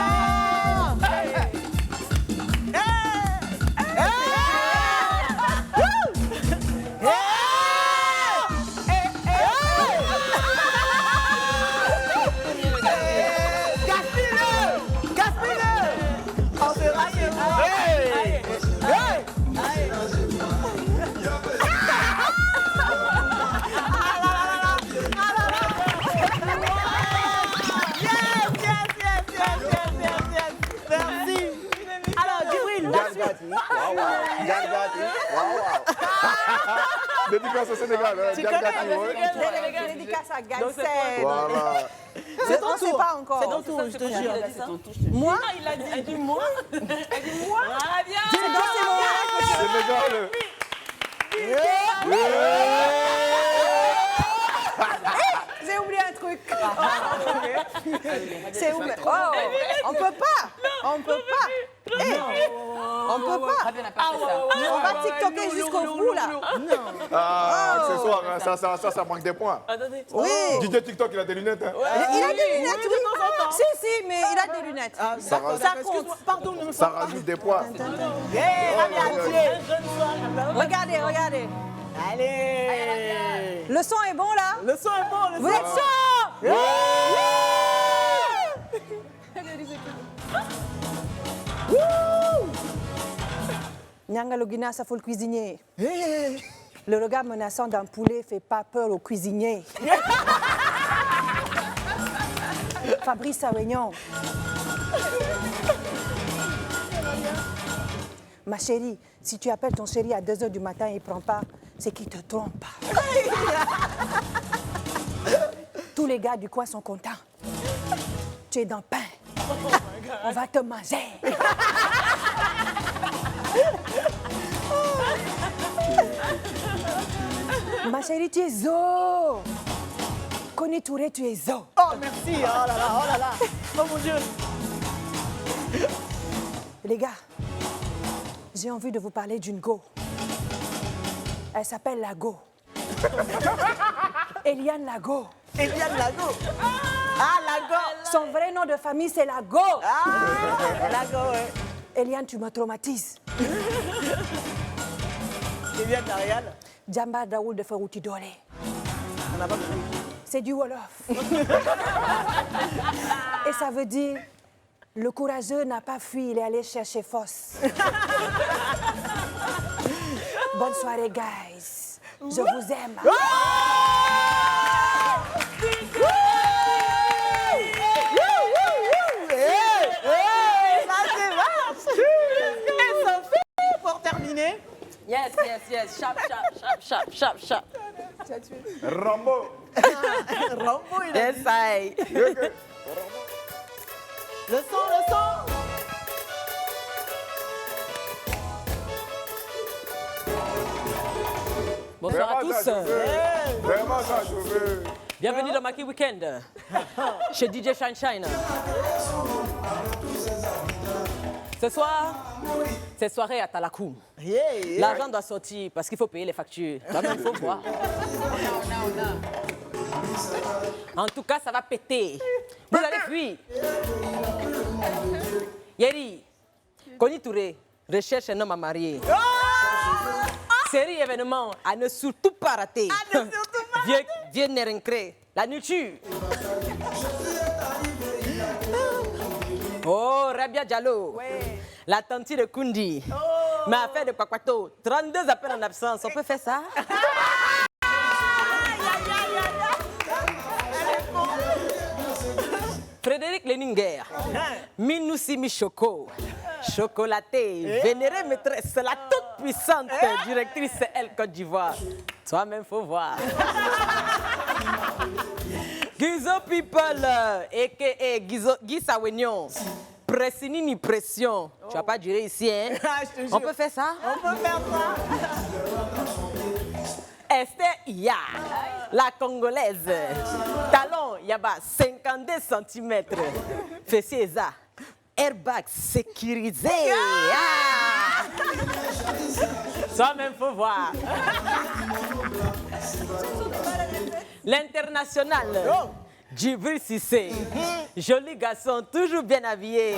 Dédicace au Sénégal. Tu connais dédicace à Galsen. Voilà. C'est ton On sait tour. pas encore. C'est ton tour, je te jure. Moi Il a dit moi. Elle dit moi. Ah bien. C'est dans ces moments-là que je... Sénégal. J'ai oublié un truc. C'est oublié. Oh, on peut pas. On peut pas. On peut pas. On va TikToker jusqu'au bout là. Ah, accessoire, hein, ça manque des points. Attendez. Oui. DJ TikTok, il a des lunettes. Hein. Il a des lunettes, oui. Si, mais il a des lunettes. Ça rajoute- Ça compte. Pardon, Ça rajoute des points. Regardez. Allez. Le son est bon là? Le son est bon. Vous êtes chaud? Nyanga Logina, ça faut le cuisinier. Le regard menaçant d'un poulet fait pas peur au cuisinier. Fabrice Avignon. Ma chérie, si tu appelles ton chéri à 2h du matin et il ne prend pas, c'est qu'il te trompe. Tous les gars du coin sont contents. Tu es dans le pain. On va te manger. Ma chérie, tu es zo. Connie Touré, tu es zo. Oh, merci. Oh là là. Oh mon Dieu. Les gars, j'ai envie de vous parler d'une go. Elle s'appelle la go. Eliane Lago. Eliane Lago. Ah, Lago. Son vrai nom de famille, c'est Lago. Ah, Lago, ouais. Eliane, tu me traumatises. Eliane Ariane. Djamba Daoul de Ferouti Dole. On n'a pas compris. C'est du Wolof. Et ça veut dire, le courageux n'a pas fui, il est allé chercher force. Bonne soirée, guys. Je vous aime. Et Sophie, pour terminer. Yes. Sharp. Rambo. Rambo, il a Yes, dit. I. Le son. Bonsoir à tous. Vraiment, ça a chauffé. Bienvenue dans Maki Weekend. Chez DJ Shine. Ce soir, c'est soirée à Talakou. L'argent doit sortir parce qu'il faut payer les factures. Toi-même, il faut voir. En tout cas, ça va péter. Vous allez fuir. Yeri, Connie Touré recherche un homme à marier. Série événement à ne surtout pas rater. Vieux Nerencré, la nuture. Oh, Rabia Diallo, la tante de Kundi. Mais affaire de Kwakwato, 32 appels en absence, on peut faire ça? Frédéric Leninger, Minoussi Michoko, chocolatée, vénérée maîtresse, la toute puissante directrice Elle Côte d'Ivoire. Toi-même, faut voir. Gizo People, a.k.a. Guy Sawignon. Pressini ni pression. Tu vas pas durer ici, hein? On peut faire ça? On peut faire ça. Esther Iya, la Congolaise. Talon, Yaba, 52 cm. Fessier Eza. Airbag sécurisé. Ah! Toi-même, faut voir. L'international. Djibril Cissé. Joli garçon, toujours bien habillé.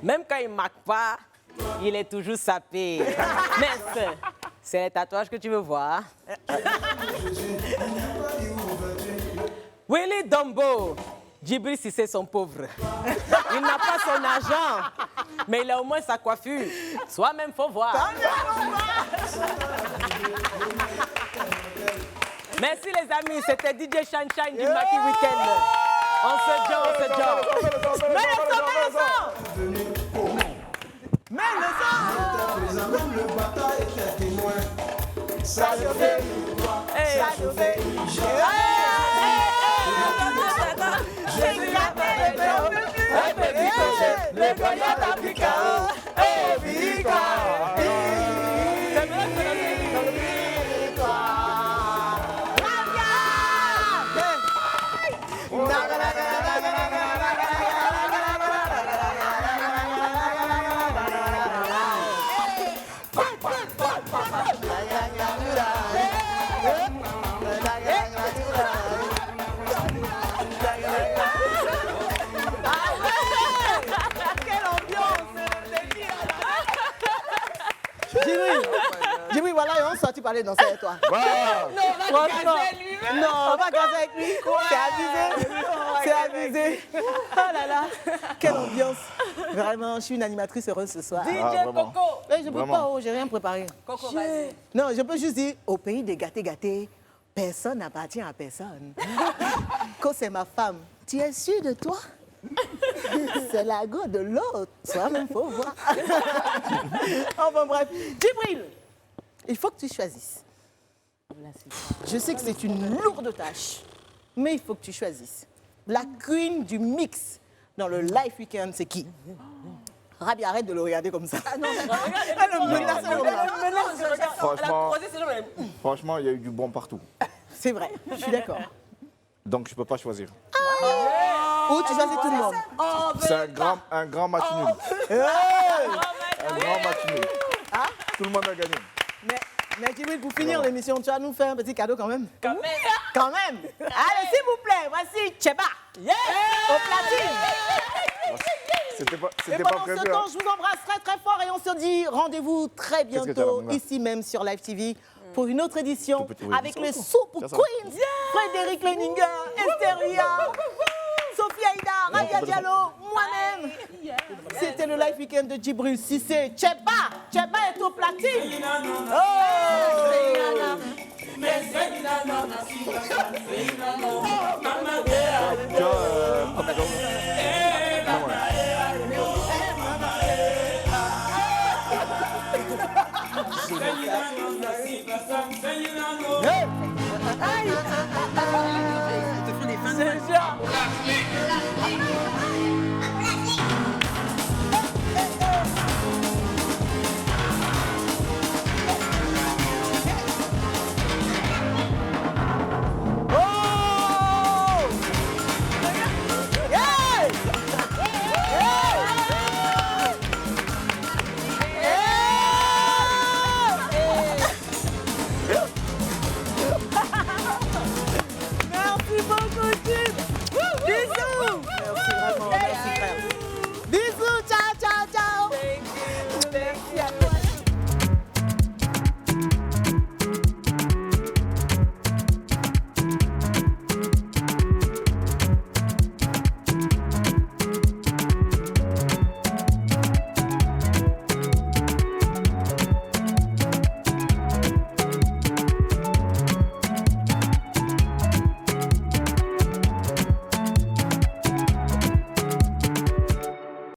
Même quand il ne marque pas, il est toujours sapé. Mais c'est les tatouages que tu veux voir. Willy Dombo. Djibril Cissé, son pauvre. Il n'a pas son argent, mais il a au moins sa coiffure. Soi-même, faut voir. Merci les amis, c'était DJ Shine du Maki Weekend. On se joue. Mets le son. Même le bataille était témoin. Ça Jimmy, voilà, et on sortit parler dans ça avec toi. Wow. Non, on va gazer lui-même. Non, on va gazer avec lui. C'est abusé. Oh là là, quelle ambiance. Vraiment, je suis une animatrice heureuse ce soir. DJ Coco. Je ne peux pas, j'ai rien préparé. Coco, vas-y. Non, je peux juste dire, au pays des gâtés, personne n'appartient à personne. Quand c'est ma femme, tu es sûr de toi? C'est la go de l'autre. Toi-même, faut voir. Enfin bref. Djibril, il faut que tu choisisses. Je sais que c'est une lourde tâche, mais il faut que tu choisisses. La queen du mix dans le live weekend, c'est qui? Rabi, arrête de le regarder comme ça. Ah non, Franchement, il y a eu du bon partout. C'est vrai, je suis d'accord. Donc je peux pas choisir. Ou tu choisis tout le monde. C'est un grand match nul. Un grand match nul. Tout le monde a gagné. Mais Djibril, pour finir l'émission, tu vas nous faire un petit cadeau quand même? Quand même. Allez, s'il vous plaît, voici Tcheba. Au platine. C'était pas Et prévu. pendant ce temps, je vous embrasse très très fort et on se dit rendez-vous très bientôt ici même sur Live TV pour une autre édition avec les Super Queens, Frédéric Leninger, Estheria, Sophie Aïda, Radia Diallo, moi-même. C'était le Live Weekend de Djibril Cissé. Tcheba est au platine. Hey!